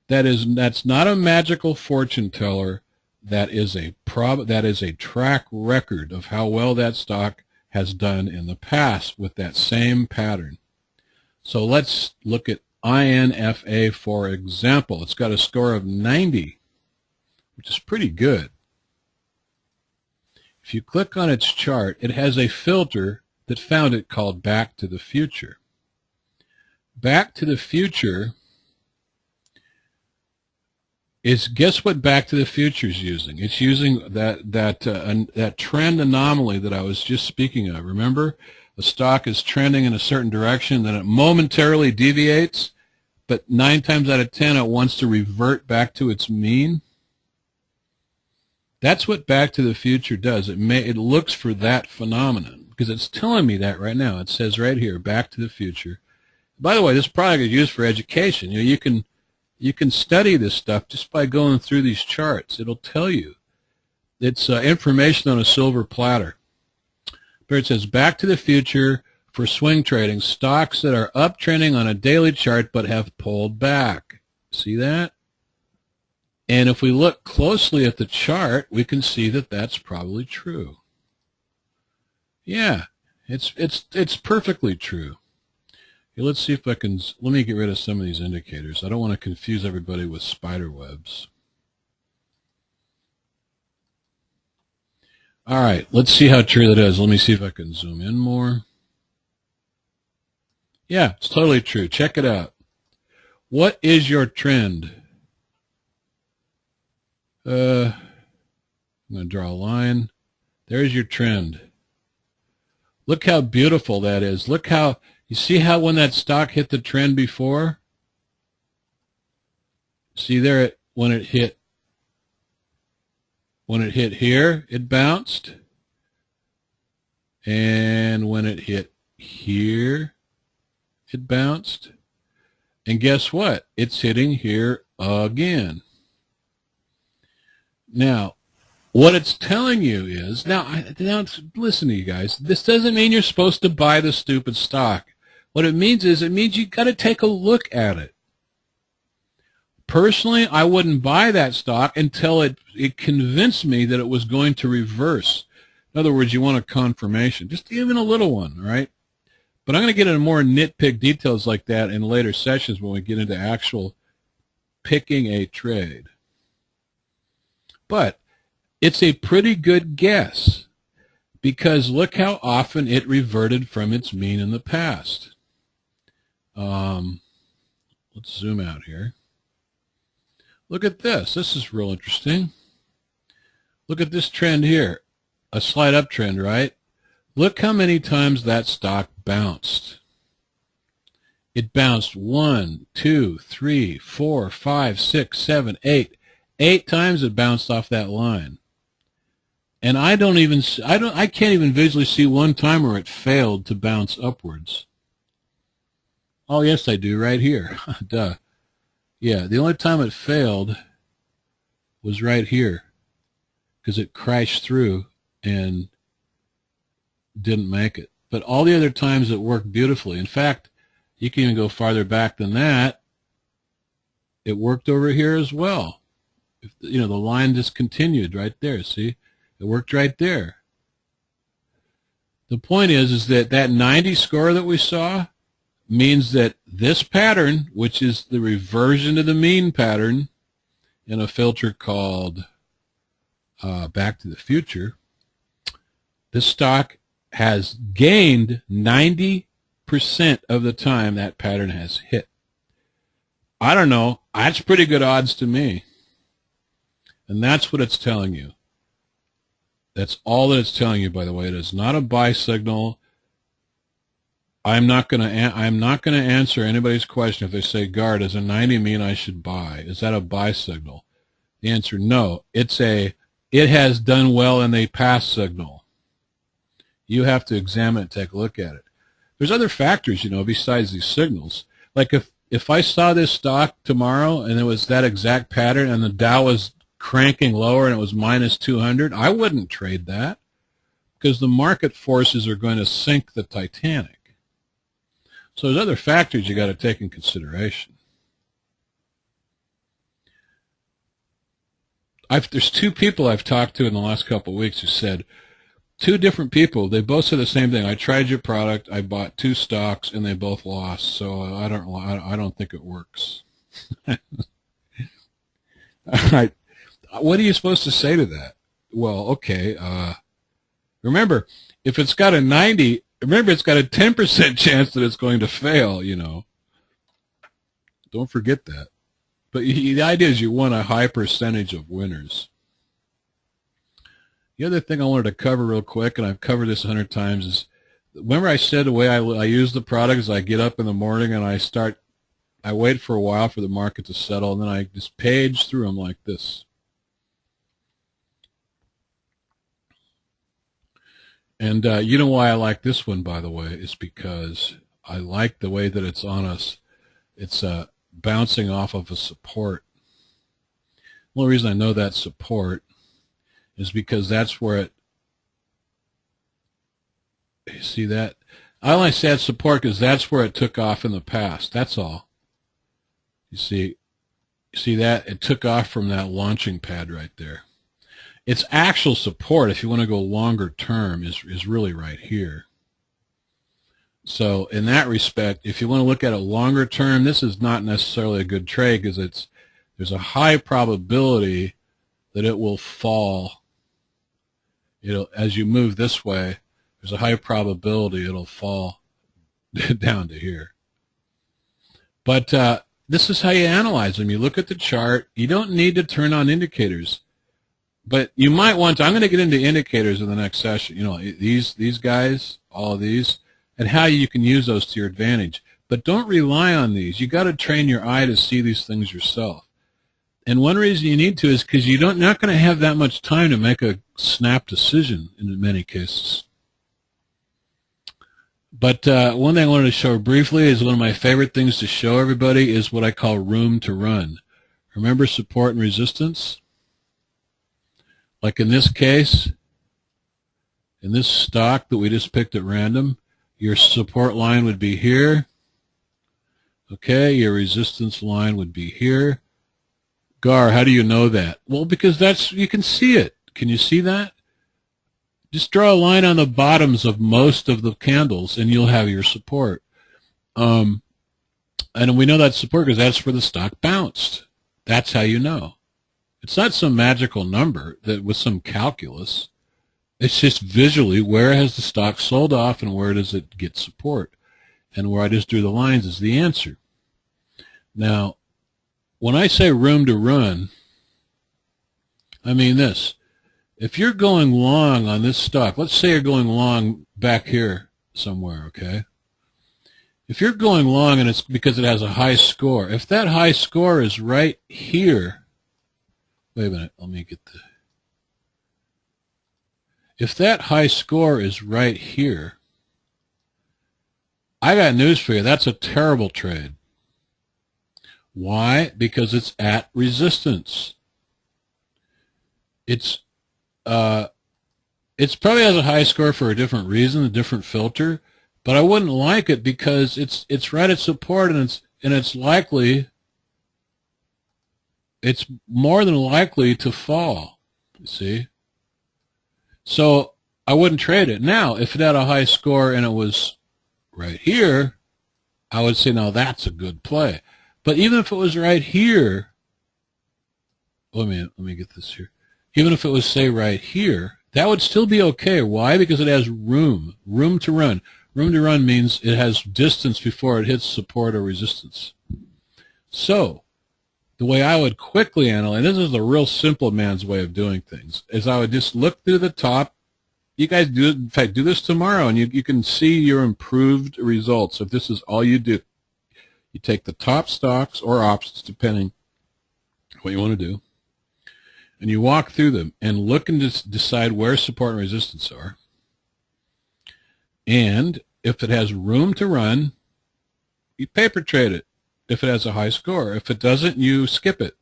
That's not a magical fortune teller. That is a track record of how well that stock has done in the past with that same pattern. So let's look at INFA, for example. It's got a score of 90, which is pretty good. If you click on its chart, it has a filter that found it called Back to the Future. Back to the Future is, guess what Back to the Future is using? It's using that trend anomaly that I was just speaking of. Remember, a stock is trending in a certain direction, then it momentarily deviates, but 9 times out of 10 it wants to revert back to its mean. That's what Back to the Future does. It looks for that phenomenon, because it's telling me that right now. It says right here, Back to the Future. By the way, this product is used for education. You can study this stuff just by going through these charts. It'll tell you. It's information on a silver platter. But it says Back to the Future for swing trading, stocks that are uptrending on a daily chart but have pulled back. See that? And if we look closely at the chart, we can see that that's probably true. Yeah, it's perfectly true. Okay, let's see if I can, let me get rid of some of these indicators. I don't want to confuse everybody with spider webs. All right, let's see how true that is. Let me see if I can zoom in more. Yeah, it's totally true. Check it out. What is your trend? I'm going to draw a line. There's your trend. Look how beautiful that is. Look how, you see how when that stock hit the trend before? See there, when it hit here, it bounced. And when it hit here, it bounced. And guess what? It's hitting here again. Now, what it's telling you is, now listen to you guys, this doesn't mean you're supposed to buy the stupid stock. What it means is, it means you got to take a look at it. Personally, I wouldn't buy that stock until it convinced me that it was going to reverse. In other words, you want a confirmation, just even a little one, right? But I'm going to get into more nitpick details like that in later sessions when we get into actual picking a trade. But it's a pretty good guess, because look how often it reverted from its mean in the past. Let's zoom out here. Look at this. This is real interesting. Look at this trend here. A slight uptrend, right? Look how many times that stock bounced. It bounced 1, 2, 3, 4, 5, 6, 7, 8. 8 times it bounced off that line. And I can't even visually see one time where it failed to bounce upwards. Oh, yes, I do, right here. Duh. Yeah, the only time it failed was right here, because it crashed through and didn't make it. But all the other times it worked beautifully. In fact, you can even go farther back than that. It worked over here as well. The line just continued right there. See, it worked right there. The point is that 90 score that we saw means that this pattern, which is the reversion to the mean pattern in a filter called Back to the Future, this stock has gained 90% of the time that pattern has hit. I don't know. That's pretty good odds to me. And that's what it's telling you. That's all that it's telling you, by the way. It is not a buy signal. I'm not going to answer anybody's question if they say, Gar, does a 90 mean I should buy? Is that a buy signal? The answer, no. It has done well in a pass signal. You have to examine it, take a look at it. There's other factors, besides these signals. Like if I saw this stock tomorrow and it was that exact pattern and the Dow was cranking lower and it was minus 200, I wouldn't trade that because the market forces are going to sink the Titanic. So there's other factors you got to take in consideration. There's two people I've talked to in the last couple of weeks who said, two different people, they both said the same thing. I tried your product, I bought 2 stocks, and they both lost. So I don't think it works. All right. What are you supposed to say to that? Well, okay. Remember, if it's got a 90, remember it's got a 10% chance that it's going to fail, Don't forget that. But the idea is you want a high percentage of winners. The other thing I wanted to cover real quick, and I've covered this 100 times, is remember I said the way I use the product is I get up in the morning and I wait for a while for the market to settle, and then I just page through them like this. And you know why I like this one, by the way, is because I like the way that it's on us. It's bouncing off of a support. The only reason I know that support is because that's where you see that? I only said support because that's where it took off in the past. That's all. You see that? It took off from that launching pad right there. Its actual support, if you want to go longer term, is really right here. So in that respect, if you want to look at it longer term, this is not necessarily a good trade because there's a high probability that it will fall. As you move this way, there's a high probability it'll fall down to here. But this is how you analyze them. You look at the chart. You don't need to turn on indicators. But you might want to. I'm going to get into indicators in the next session. These guys, all of these, and how you can use those to your advantage. But don't rely on these. You got to train your eye to see these things yourself. And one reason you need to is because you're not going to have that much time to make a snap decision in many cases. But one thing I wanted to show briefly is one of my favorite things to show everybody is what I call room to run. Remember support and resistance? Like in this case, in this stock that we just picked at random, your support line would be here. Okay, your resistance line would be here. Gar, how do you know that? Well, because you can see it. Can you see that? Just draw a line on the bottoms of most of the candles and you'll have your support. And we know that's support because that's where the stock bounced. That's how you know. It's not some magical number that with some calculus. It's just visually where has the stock sold off and where does it get support. And where I just drew the lines is the answer. Now, when I say room to run, I mean this. If you're going long on this stock, let's say you're going long back here somewhere, okay? If you're going long and it's because it has a high score, if that high score is right here, wait a minute, let me get the... If that high score is right here, I got news for you. That's a terrible trade. Why? Because it's at resistance. It's It's probably has a high score for a different reason, a different filter, but I wouldn't like it because it's right at support, and it's likely, it's more than likely to fall. You see? So I wouldn't trade it. Now, if it had a high score and it was right here, I would say, now that's a good play. But even if it was right here, let me get this here. Even if it was, say, right here, that would still be okay. Why? Because it has room to run. Room to run means it has distance before it hits support or resistance. So the way I would quickly analyze, and this is the real simple man's way of doing things, is I would just look through the top. You guys do it, in fact, do this tomorrow, and you can see your improved results. If this is all you do, you take the top stocks or options, depending what you want to do, and you walk through them and look and just decide where support and resistance are. And if it has room to run, you paper trade it if it has a high score. If it doesn't, you skip it.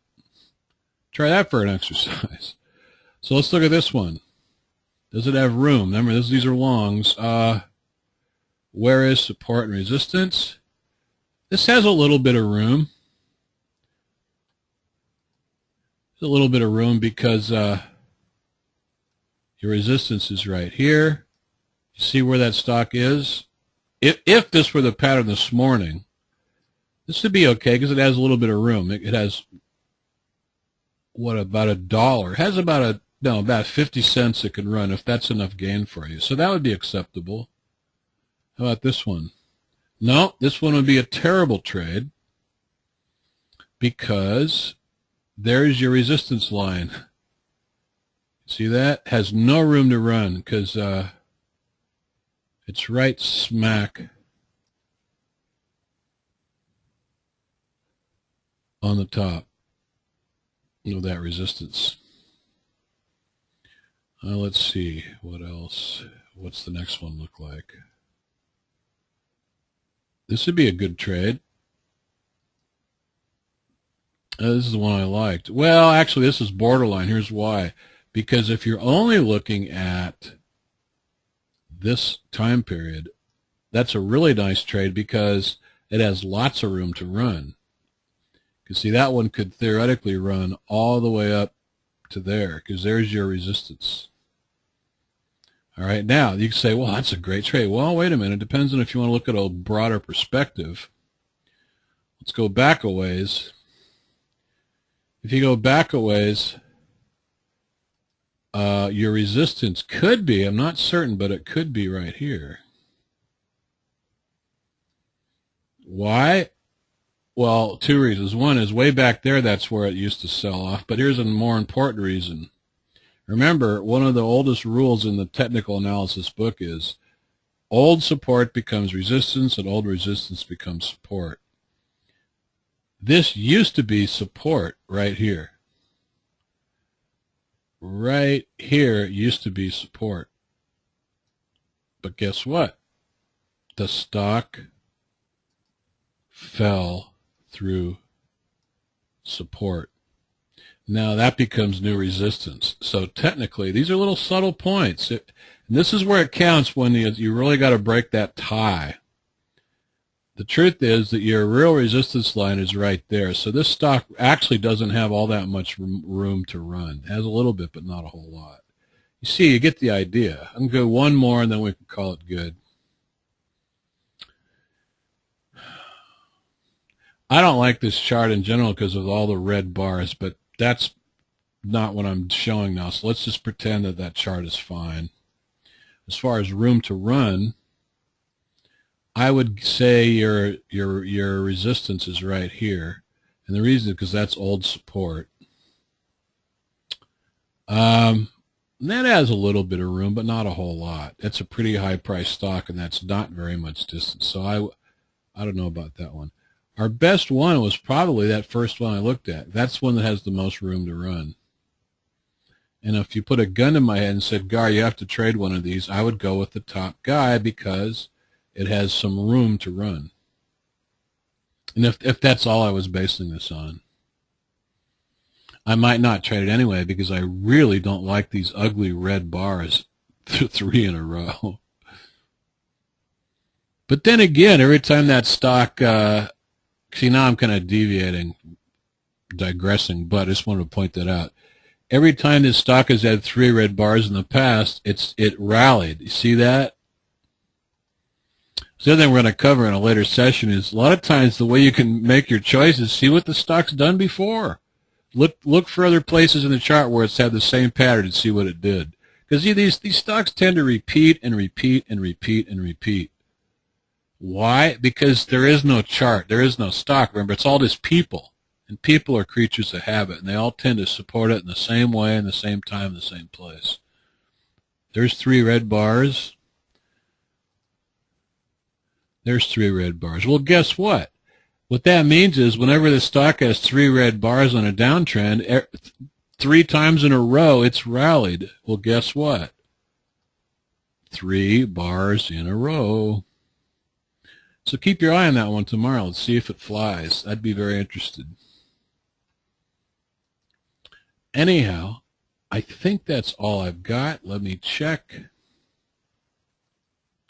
Try that for an exercise. So let's look at this one. Does it have room? Remember, these are longs. Where is support and resistance? This has a little bit of room. There's a little bit of room because your resistance is right here. You see where that stock is? If this were the pattern this morning, this would be okay because it has a little bit of room. It has, what, about $1? It has about about 50 cents it can run, if that's enough gain for you. So that would be acceptable. How about this one? No, this one would be a terrible trade because there's your resistance line. See that? Has no room to run because it's right smack on the top of that resistance. Let's see, what else? What's the next one look like? This would be a good trade. This is the one I liked. Well, actually, this is borderline. Here's why. Because if you're only looking at this time period, that's a really nice trade because it has lots of room to run. You see, that one could theoretically run all the way up to there because there's your resistance. All right, now you can say, well, that's a great trade. Well, wait a minute. It depends on if you want to look at a broader perspective. Let's go back a ways. If you go back a ways, your resistance could be, I'm not certain, but it could be right here. Why? Well, two reasons. One is way back there, that's where it used to sell off. But here's a more important reason. Remember, one of the oldest rules in the technical analysis book is old support becomes resistance and old resistance becomes support. This used to be support right here. Right here used to be support. But guess what? The stock fell through support. Now that becomes new resistance. So technically, these are little subtle points. And this is where it counts when you really got to break that tie. The truth is that your real resistance line is right there. So this stock actually doesn't have all that much room to run. It has a little bit, but not a whole lot. You see, you get the idea. I'm going to go one more, and then we can call it good. I don't like this chart in general because of all the red bars, but that's not what I'm showing now. So let's just pretend that that chart is fine. As far as room to run, I would say your resistance is right here, and the reason is because that's old support. That has a little bit of room, but not a whole lot. It's a pretty high price stock, and that's not very much distance. So I don't know about that one. Our best one was probably that first one I looked at. That's one that has the most room to run. And if you put a gun to my head and said, Gar, you have to trade one of these, I would go with the top guy because it has some room to run. And if that's all I was basing this on, I might not trade it anyway because I really don't like these ugly red bars 3 in a row. But then again, every time that stock, see, now I'm kind of deviating, digressing, but I just wanted to point that out. Every time this stock has had 3 red bars in the past, it rallied. You see that? So the other thing we're going to cover in a later session is a lot of times the way you can make your choices, see what the stock's done before. Look for other places in the chart where it's had the same pattern and see what it did. Because these stocks tend to repeat and repeat and repeat and repeat. Why? Because there is no chart. There is no stock. Remember, it's all just people. And people are creatures of habit, and they all tend to support it in the same way, in the same time, in the same place. There's 3 red bars. There's 3 red bars. Well, guess what? What that means is whenever the stock has 3 red bars on a downtrend, 3 times in a row it's rallied. Well, guess what? 3 bars in a row. So keep your eye on that one tomorrow. Let's see if it flies. I'd be very interested. Anyhow, I think that's all I've got. Let me check.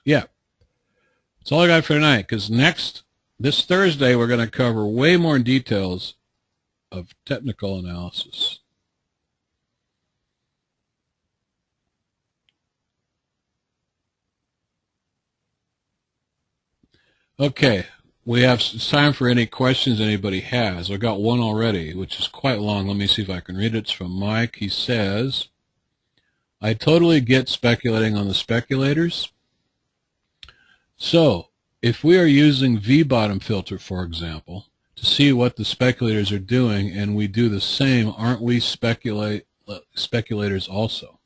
Yeah. That's all I got for tonight, because this Thursday, we're going to cover way more details of technical analysis. Okay, we have time for any questions anybody has. I got one already, which is quite long. Let me see if I can read it. It's from Mike. He says, I totally get speculating on the speculators. So, if we are using V-bottom filter, for example, to see what the speculators are doing, and we do the same, aren't we speculators also?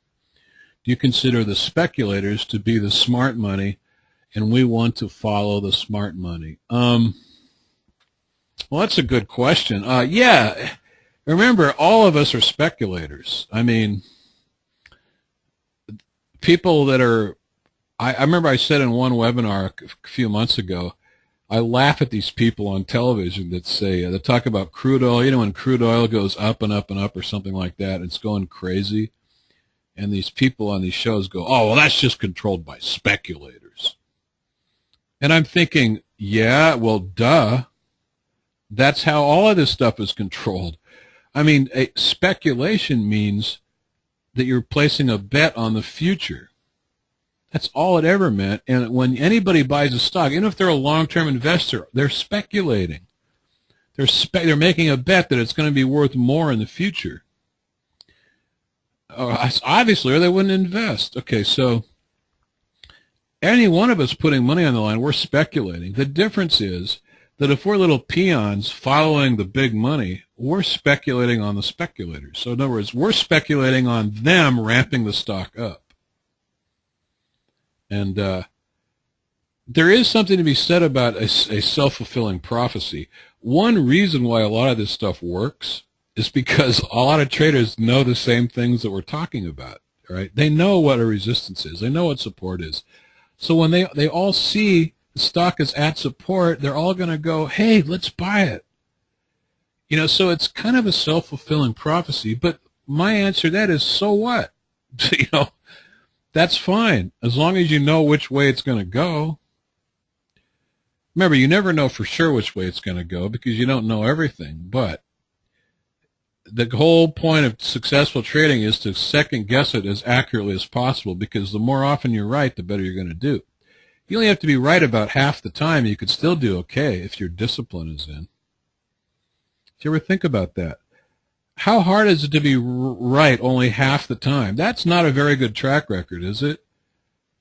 Do you consider the speculators to be the smart money, and we want to follow the smart money? Well, that's a good question. Yeah, remember, all of us are speculators. I mean, people that are, I remember I said in one webinar a few months ago, I laugh at these people on television that say, they talk about crude oil, you know, when crude oil goes up and up and up or something like that, it's going crazy. And these people on these shows go, oh, well, that's just controlled by speculators. And I'm thinking, yeah, well, duh. That's how all of this stuff is controlled. I mean, speculation means that you're placing a bet on the future. That's all it ever meant. And when anybody buys a stock, even if they're a long-term investor, they're speculating. They're making a bet that it's going to be worth more in the future. Obviously, or they wouldn't invest. Okay, so any one of us putting money on the line, we're speculating. The difference is that if we're little peons following the big money, we're speculating on the speculators. So in other words, we're speculating on them ramping the stock up. And there is something to be said about a self-fulfilling prophecy. One reason why a lot of this stuff works is because a lot of traders know the same things that we're talking about, right? They know what a resistance is. They know what support is. So when they all see the stock is at support, they're all going to go, hey, let's buy it. You know, so it's kind of a self-fulfilling prophecy. But my answer to that is, so what? You know, that's fine, as long as you know which way it's going to go. Remember, you never know for sure which way it's going to go because you don't know everything. But the whole point of successful trading is to second guess it as accurately as possible, because the more often you're right, the better you're going to do. You only have to be right about half the time. You could still do okay if your discipline is in. Did you ever think about that? How hard is it to be right only half the time? That's not a very good track record, is it?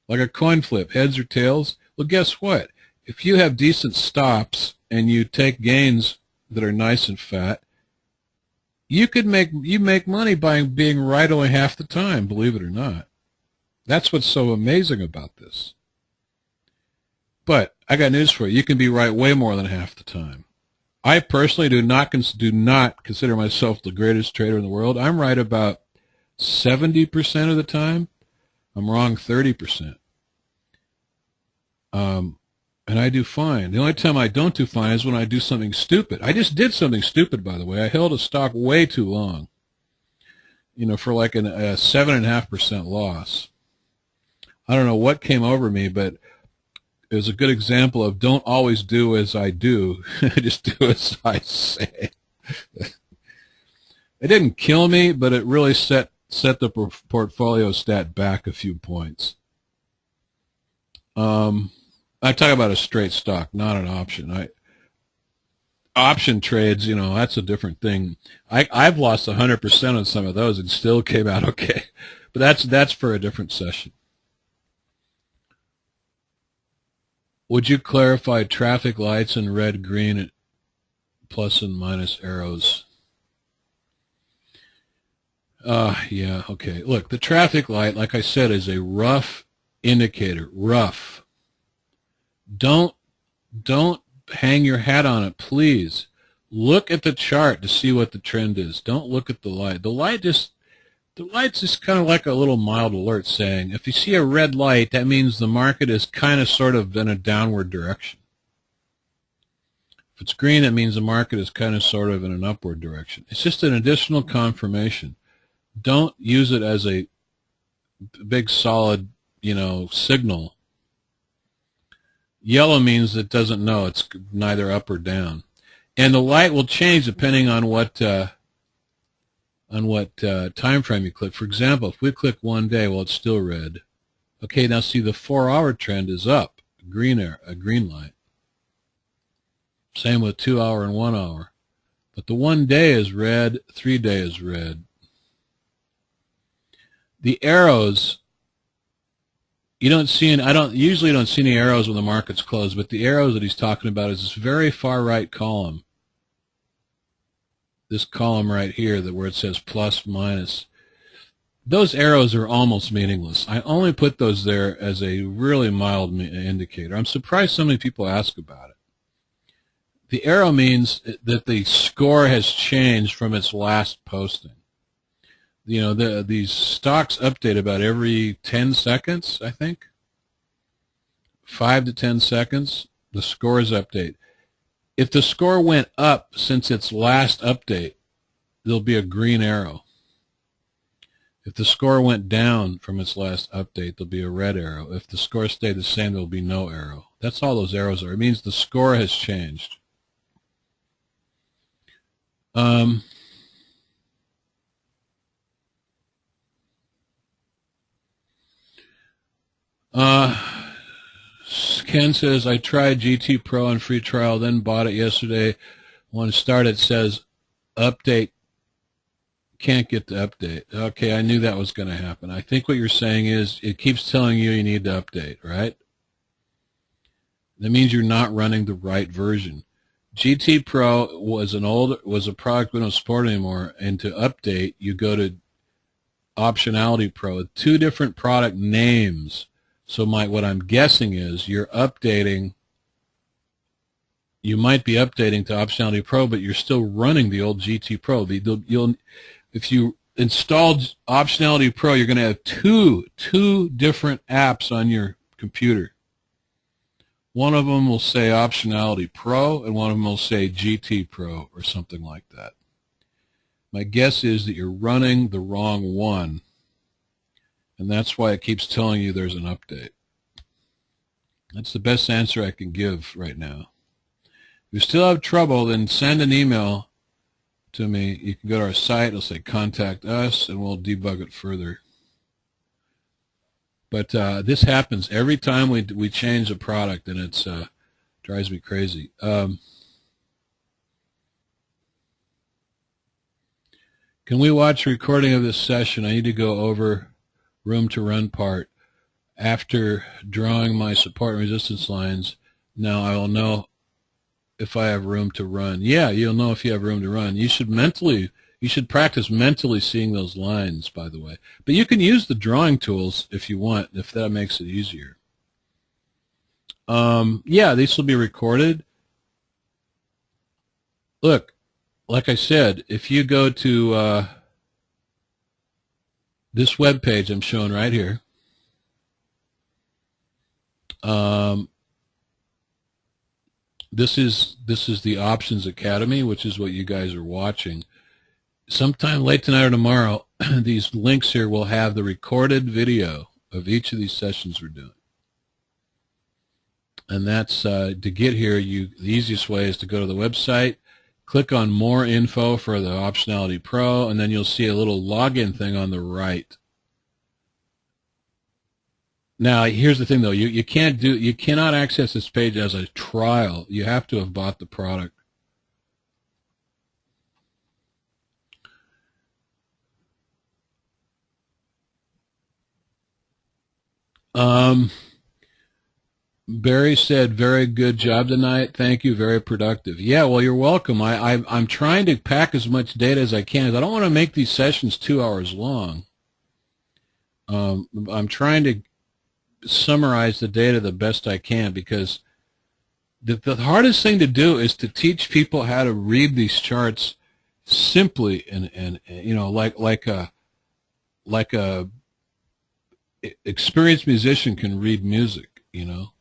Like a coin flip, heads or tails? Well, guess what? If you have decent stops and you take gains that are nice and fat, you make money by being right only half the time, believe it or not. That's what's so amazing about this. But I got news for you. You can be right way more than half the time. I personally do not consider myself the greatest trader in the world. I'm right about 70% of the time. I'm wrong 30%. And I do fine. The only time I don't do fine is when I do something stupid. I just did something stupid, by the way. I held a stock way too long, you know, for like a 7.5% loss. I don't know what came over me, but it was a good example of don't always do as I do, just do as I say. It didn't kill me, but it really set the portfolio stat back a few points. I talk about a straight stock, not an option. Option trades, you know, that's a different thing. I've lost 100% on some of those and still came out okay, but that's for a different session. Would you clarify traffic lights and red, green, plus and minus arrows? Yeah, okay. Look, the traffic light, like I said, is a rough indicator. Rough. Don't hang your hat on it, please. Look at the chart to see what the trend is. Don't look at the light. The light's just kind of like a little mild alert saying, if you see a red light, that means the market is kind of sort of in a downward direction. If it's green, it means the market is kind of sort of in an upward direction. It's just an additional confirmation. Don't use it as a big solid, you know, signal. Yellow means it doesn't know. It's neither up or down. And the light will change depending on what time frame you click. For example, if we click 1 day, well, it's still red. Okay, now see the 4-hour trend is up, a green light. Same with 2-hour and 1 hour. But the 1 day is red, 3 day is red. The arrows, you don't see any, usually don't see any arrows when the market's closed, but the arrows that he's talking about is this very far right column. This column right here, where it says plus, minus. Those arrows are almost meaningless. I only put those there as a really mild indicator. I'm surprised so many people ask about it. The arrow means that the score has changed from its last posting. You know, these stocks update about every 10 seconds, I think. 5 to 10 seconds, the scores update. If the score went up since its last update, there'll be a green arrow. If the score went down from its last update, there'll be a red arrow. If the score stayed the same, there'll be no arrow. That's all those arrows are. It means the score has changed. Ken says, I tried GT Pro on free trial, then bought it yesterday. When it started, it says, update, can't get the update. Okay, I knew that was going to happen. I think what you're saying is it keeps telling you need to update, right? That means you're not running the right version. GT Pro was a product we don't support anymore, and to update, you go to Optionality-Pro, 2 different product names. So what I'm guessing is you're updating, you might be updating to Optionality-Pro, but you're still running the old GT Pro. If you installed Optionality-Pro, you're going to have two different apps on your computer. One of them will say Optionality-Pro, and one of them will say GT Pro or something like that. My guess is that you're running the wrong one, and that's why it keeps telling you there's an update. That's the best answer I can give right now. If you still have trouble, then send an email to me. You can go to our site. It'll say contact us, and we'll debug it further. But this happens every time we change a product, and it drives me crazy. Can we watch a recording of this session? I need to go over room to run part after drawing my support and resistance lines. Now I will know if I have room to run. Yeah, you'll know if you have room to run. You should practice mentally seeing those lines, by the way. But you can use the drawing tools if you want, if that makes it easier. Yeah, these will be recorded. Look, like I said, if you go to this web page I'm showing right here, this is the Options Academy, which is what you guys are watching. Sometime late tonight or tomorrow, these links here will have the recorded video of each of these sessions we're doing. And that's to get here, the easiest way is to go to the website, click on more info for the Optionality-Pro, and then you'll see a little login thing on the right. Now, here's the thing, though. You cannot access this page as a trial. You have to have bought the product. Barry said, very good job tonight. Thank you. Very productive. Yeah, well, you're welcome. I'm trying to pack as much data as I can. I don't want to make these sessions 2 hours long. I'm trying to summarize the data the best I can, because the hardest thing to do is to teach people how to read these charts simply and you know, like a experienced musician can read music, you know.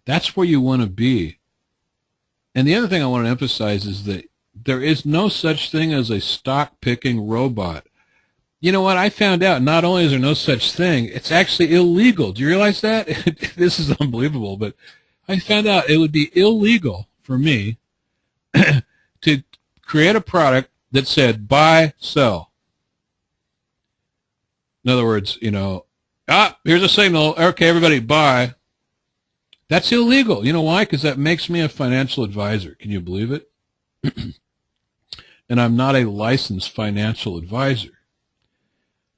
That's where you want to be. And the other thing I want to emphasize is that there is no such thing as a stock picking robot. You know what? I found out not only is there no such thing, it's actually illegal. Do you realize that? This is unbelievable, but I found out it would be illegal for me to create a product that said buy, sell. In other words, you know, here's a signal. Okay, everybody buy. That's illegal. You know why? Because that makes me a financial advisor. Can you believe it? And I'm not a licensed financial advisor.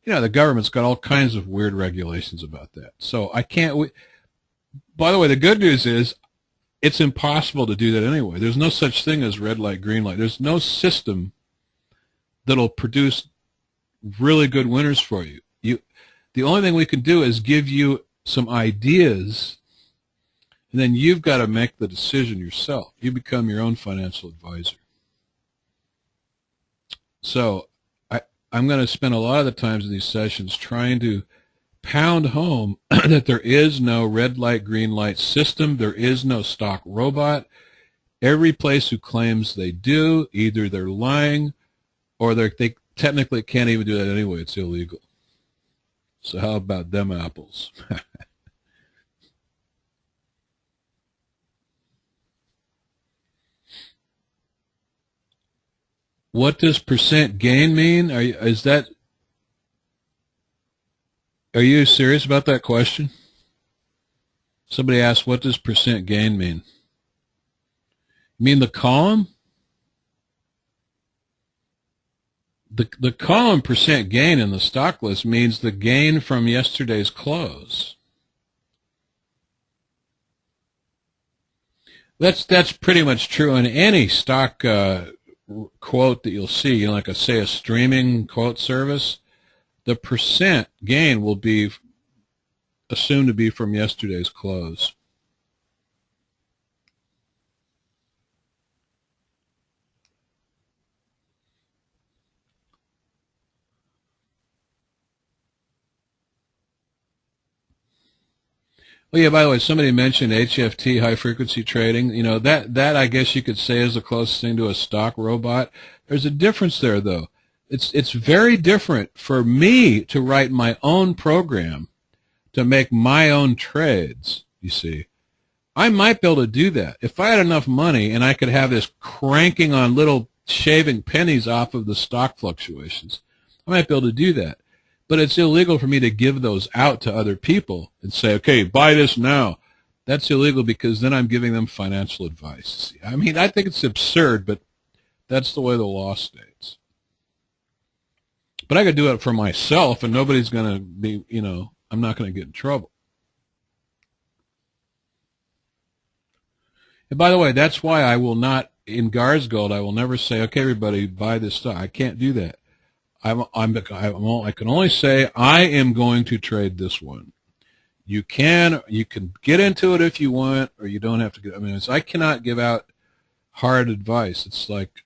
You know, the government's got all kinds of weird regulations about that. So I can't. By the way, the good news is it's impossible to do that anyway. There's no such thing as red light, green light. There's no system that'll produce really good winners for you. The only thing we can do is give you some ideas, and then you've got to make the decision yourself. You become your own financial advisor. So I'm going to spend a lot of the times in these sessions trying to pound home that there is no red light, green light system. There is no stock robot. Every place who claims they do, either they're lying or they technically can't even do that anyway. It's illegal. So how about them apples? What does percent gain mean? Are you serious about that question? Somebody asked, what does percent gain mean? You mean the column? The column percent gain in the stock list means the gain from yesterday's close. That's pretty much true in any stock quote that you'll see. You know, like say a streaming quote service, the percent gain will be assumed to be from yesterday's close. Oh yeah, by the way, somebody mentioned HFT, high frequency trading. You know, that I guess you could say is the closest thing to a stock robot. There's a difference there though. It's very different for me to write my own program to make my own trades, you see. I might be able to do that. If I had enough money and I could have this cranking on little shaving pennies off of the stock fluctuations, I might be able to do that. But it's illegal for me to give those out to other people and say, okay, buy this now. That's illegal because then I'm giving them financial advice. I mean, I think it's absurd, but that's the way the law states. But I could do it for myself, and nobody's going to be, you know, I'm not going to get in trouble. And by the way, that's why I will not, in Gars Gold, I will never say, okay, everybody, buy this stock. I can't do that. I can only say I am going to trade this one. You can get into it if you want, or you don't have to. I mean, I cannot give out hard advice. It's like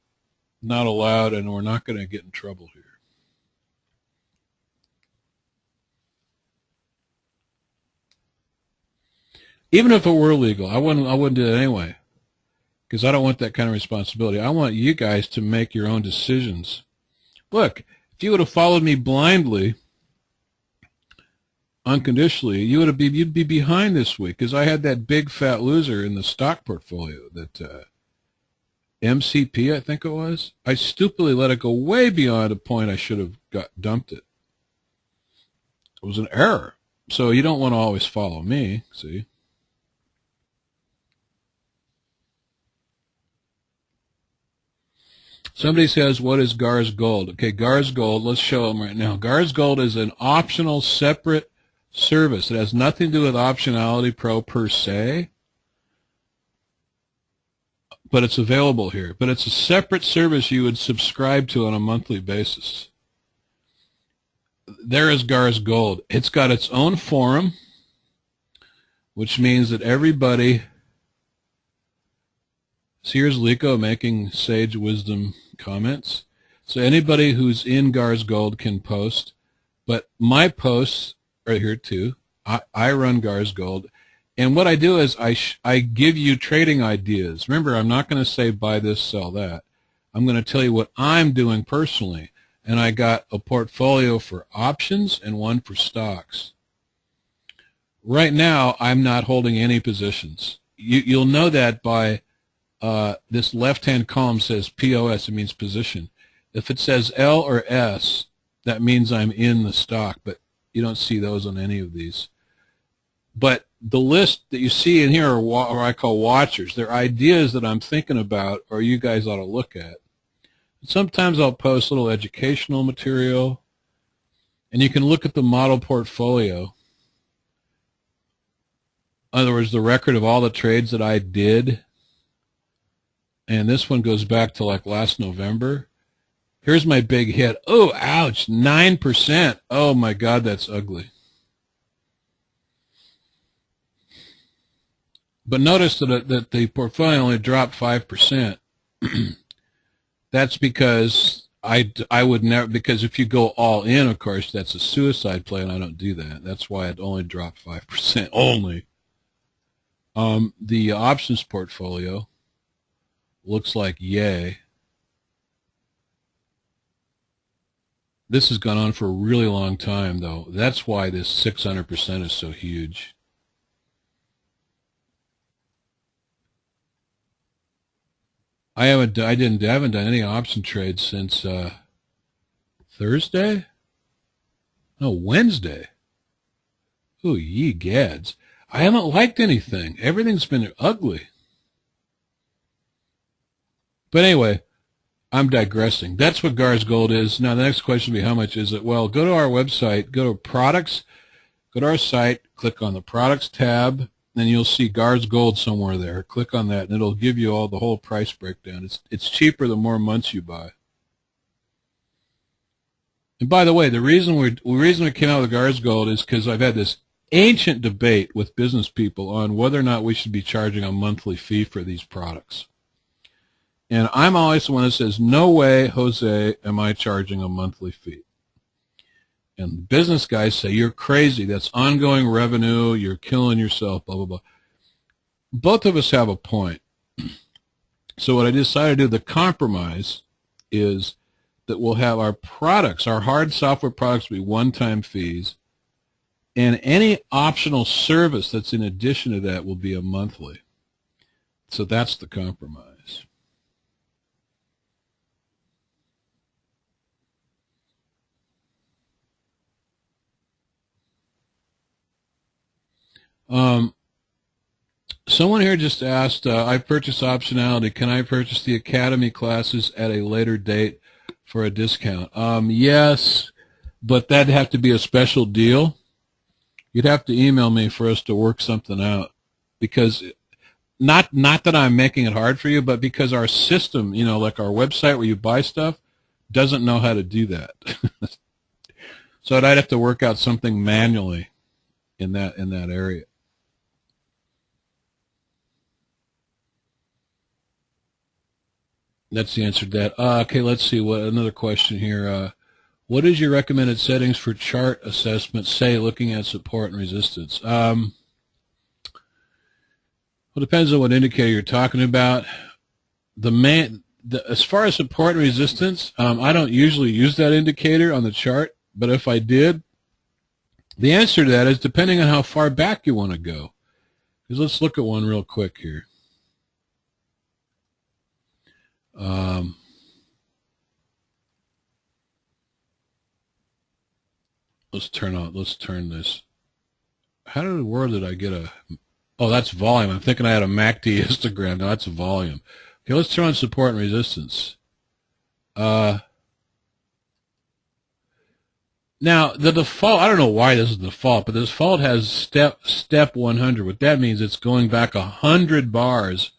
not allowed, and we're not going to get in trouble here. Even if it were legal, I wouldn't do it anyway, because I don't want that kind of responsibility. I want you guys to make your own decisions. Look, if you would have followed me blindly, unconditionally, you'd be behind this week, because I had that big fat loser in the stock portfolio, that MCP, I think it was. I stupidly let it go way beyond a point I should have dumped it. It was an error. So you don't want to always follow me, see? Somebody says, what is GARS Gold? Okay, GARS Gold, let's show them right now. GARS Gold is an optional separate service. It has nothing to do with Optionality-Pro per se, but it's available here. But it's a separate service you would subscribe to on a monthly basis. There is GARS Gold. It's got its own forum, which means that everybody... So here's Lico making sage wisdom comments. So anybody who's in GARS Gold can post, but my posts are here too. I run GARS Gold, and what I do is I give you trading ideas. Remember, I'm not going to say buy this, sell that. I'm going to tell you what I'm doing personally, and I got a portfolio for options and one for stocks. Right now, I'm not holding any positions. You'll know that by this left-hand column says POS, it means position. If it says L or S, that means I'm in the stock, but you don't see those on any of these. But the list that you see in here are what I call watchers. They're ideas that I'm thinking about or you guys ought to look at. Sometimes I'll post little educational material, and you can look at the model portfolio. In other words, the record of all the trades that I did. And this one goes back to like last November. Here's my big hit. Oh, ouch, 9%. Oh, my God, that's ugly. But notice that the portfolio only dropped 5%. That's because I would never, because if you go all in, of course, that's a suicide play, and I don't do that. That's why it only dropped 5%, only. The options portfolio looks like yay. This has gone on for a really long time, though. That's why this 600% is so huge. I haven't done any option trades since Thursday? No, Wednesday. Oh, ye gads. I haven't liked anything. Everything's been ugly. But anyway, I'm digressing. That's what GARS Gold is. Now, the next question will be, how much is it? Well, go to our website, go to products, go to our site, click on the products tab, and you'll see GARS Gold somewhere there. Click on that, and it'll give you all the whole price breakdown. It's cheaper the more months you buy. And by the way, the reason we came out with GARS Gold is because I've had this ancient debate with business people on whether or not we should be charging a monthly fee for these products. And I'm always the one that says, no way, Jose, am I charging a monthly fee. And the business guys say, you're crazy. That's ongoing revenue. You're killing yourself, blah, blah, blah. Both of us have a point. So what I decided to do, the compromise, is that we'll have our products, our hard software products, be one-time fees, and any optional service that's in addition to that will be a monthly. So that's the compromise. Someone here just asked, I purchased Optionality. Can I purchase the Academy classes at a later date for a discount? Yes, but that'd have to be a special deal. You'd have to email me for us to work something out, because not that I'm making it hard for you, but because our system, you know, like our website where you buy stuff, doesn't know how to do that. So I'd have to work out something manually in that area. That's the answer to that. Okay, let's see. What another question here. What is your recommended settings for chart assessment, say, looking at support and resistance? Well, it depends on what indicator you're talking about. As far as support and resistance, I don't usually use that indicator on the chart, but if I did, The answer to that is depending on how far back you want to go. Because let's look at one real quick here. Let's turn this. How in the world did I get a... Oh, that's volume. I'm thinking I had a MACD histogram. No, that's volume. Okay, let's turn on support and resistance. Now, the default, I don't know why this is the default, but the default has step 100. What that means, it's going back 100 bars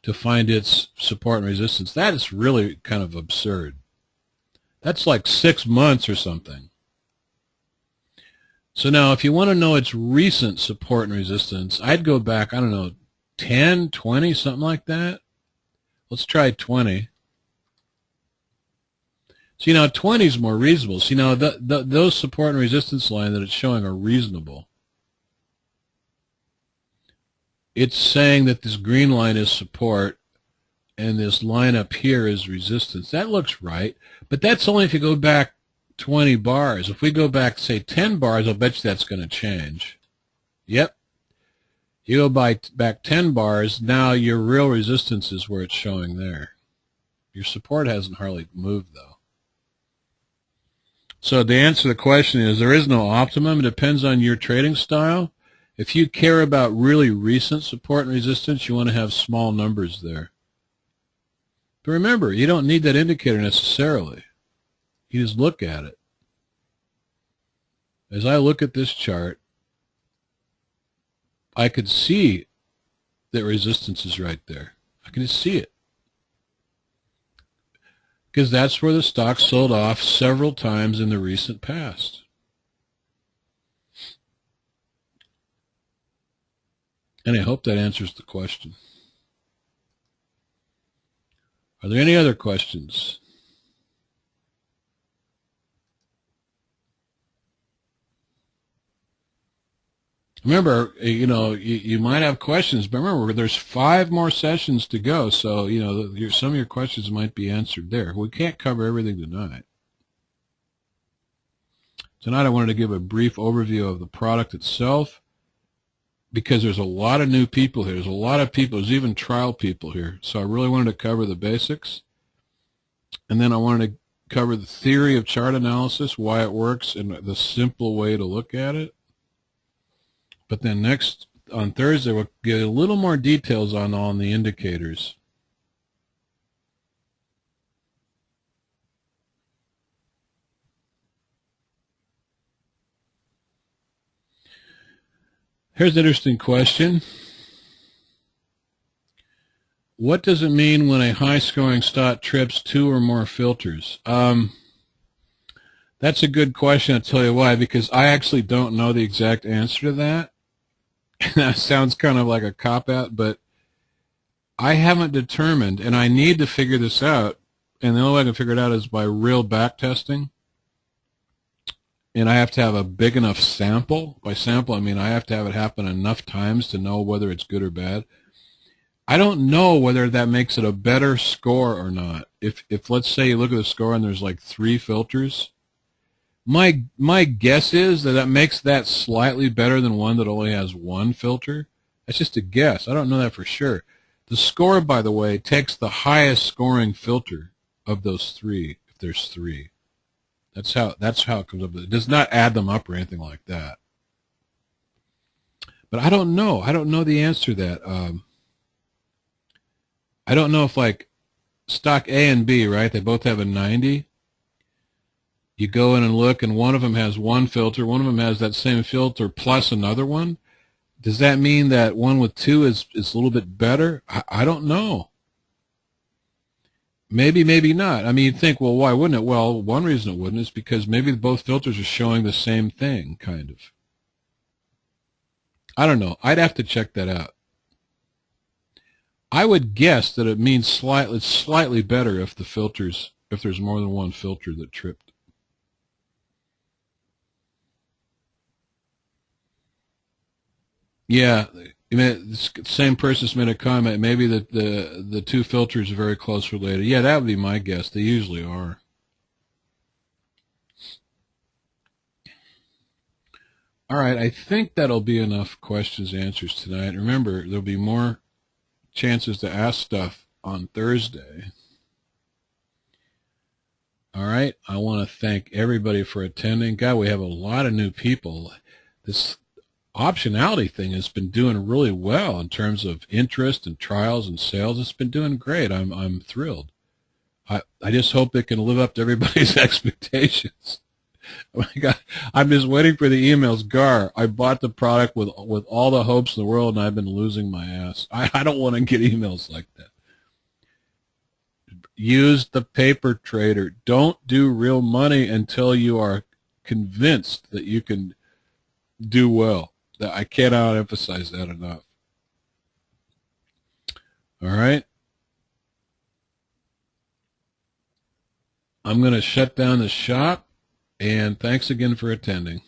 to find its support and resistance. That is really kind of absurd. That's like 6 months or something. So now, if you want to know its recent support and resistance, I'd go back, I don't know, 10, 20, something like that. Let's try 20. See, now 20 is more reasonable. See, now those support and resistance line that it's showing are reasonable. It's saying that this green line is support and this line up here is resistance. That looks right, but that's only if you go back 20 bars. If we go back, say, 10 bars, I'll bet you that's going to change. Yep. You go back 10 bars, now your real resistance is where it's showing there. Your support hasn't hardly moved, though. So the answer to the question is there is no optimum. It depends on your trading style. If you care about really recent support and resistance, you want to have small numbers there. But remember, you don't need that indicator necessarily. You just look at it. As I look at this chart, I could see that resistance is right there. I can just see it. Because that's where the stock sold off several times in the recent past. And I hope that answers the question. Are there any other questions? Remember, you might have questions, but remember, there's 5 more sessions to go, so, some of your questions might be answered there. We can't cover everything tonight. Tonight I wanted to give a brief overview of the product itself, because there's a lot of new people here. There's a lot of people. There's even trial people here. So I really wanted to cover the basics. And then I wanted to cover the theory of chart analysis, why it works, and the simple way to look at it. But then next, on Thursday, we'll get a little more details on the indicators. Here's an interesting question. What does it mean when a high-scoring stock trips 2 or more filters? That's a good question. I'll tell you why, because I actually don't know the exact answer to that. That sounds kind of like a cop-out, but I haven't determined, and I need to figure this out, and the only way I can figure it out is by real back testing. And I have to have a big enough sample. By sample, I mean I have to have it happen enough times to know whether it's good or bad. I don't know whether that makes it a better score or not. If let's say you look at the score and there's like 3 filters, my guess is that makes that slightly better than one that only has 1 filter. That's just a guess. I don't know that for sure. The score, by the way, takes the highest scoring filter of those 3, if there's 3. That's how it comes up. It does not add them up or anything like that. But I don't know. I don't know the answer to that. I don't know if, like, stock A and B, right? They both have a 90. You go in and look, and one of them has 1 filter. One of them has that same filter plus another one. Does that mean that one with 2 is a little bit better? I don't know. Maybe, maybe not. I mean, you'd think, well, why wouldn't it? Well, one reason it wouldn't is because maybe both filters are showing the same thing, kind of. I don't know. I'd have to check that out. I would guess that it means slightly better if there's more than 1 filter that tripped. Yeah, the same person's made a comment. Maybe that the 2 filters are very close related. Yeah, that would be my guess. They usually are. All right, I think that'll be enough questions and answers tonight. Remember, there'll be more chances to ask stuff on Thursday. All right, I want to thank everybody for attending. God, we have a lot of new people. This optionality thing has been doing really well in terms of interest and trials and sales. It's been doing great. I'm thrilled. I just hope it can live up to everybody's expectations. Oh my God, I'm just waiting for the emails. Gar, I bought the product with all the hopes in the world, and I've been losing my ass. I don't want to get emails like that. Use the paper trader. Don't do real money until you are convinced that you can do well. I cannot emphasize that enough. All right. I'm going to shut down the shop, and thanks again for attending.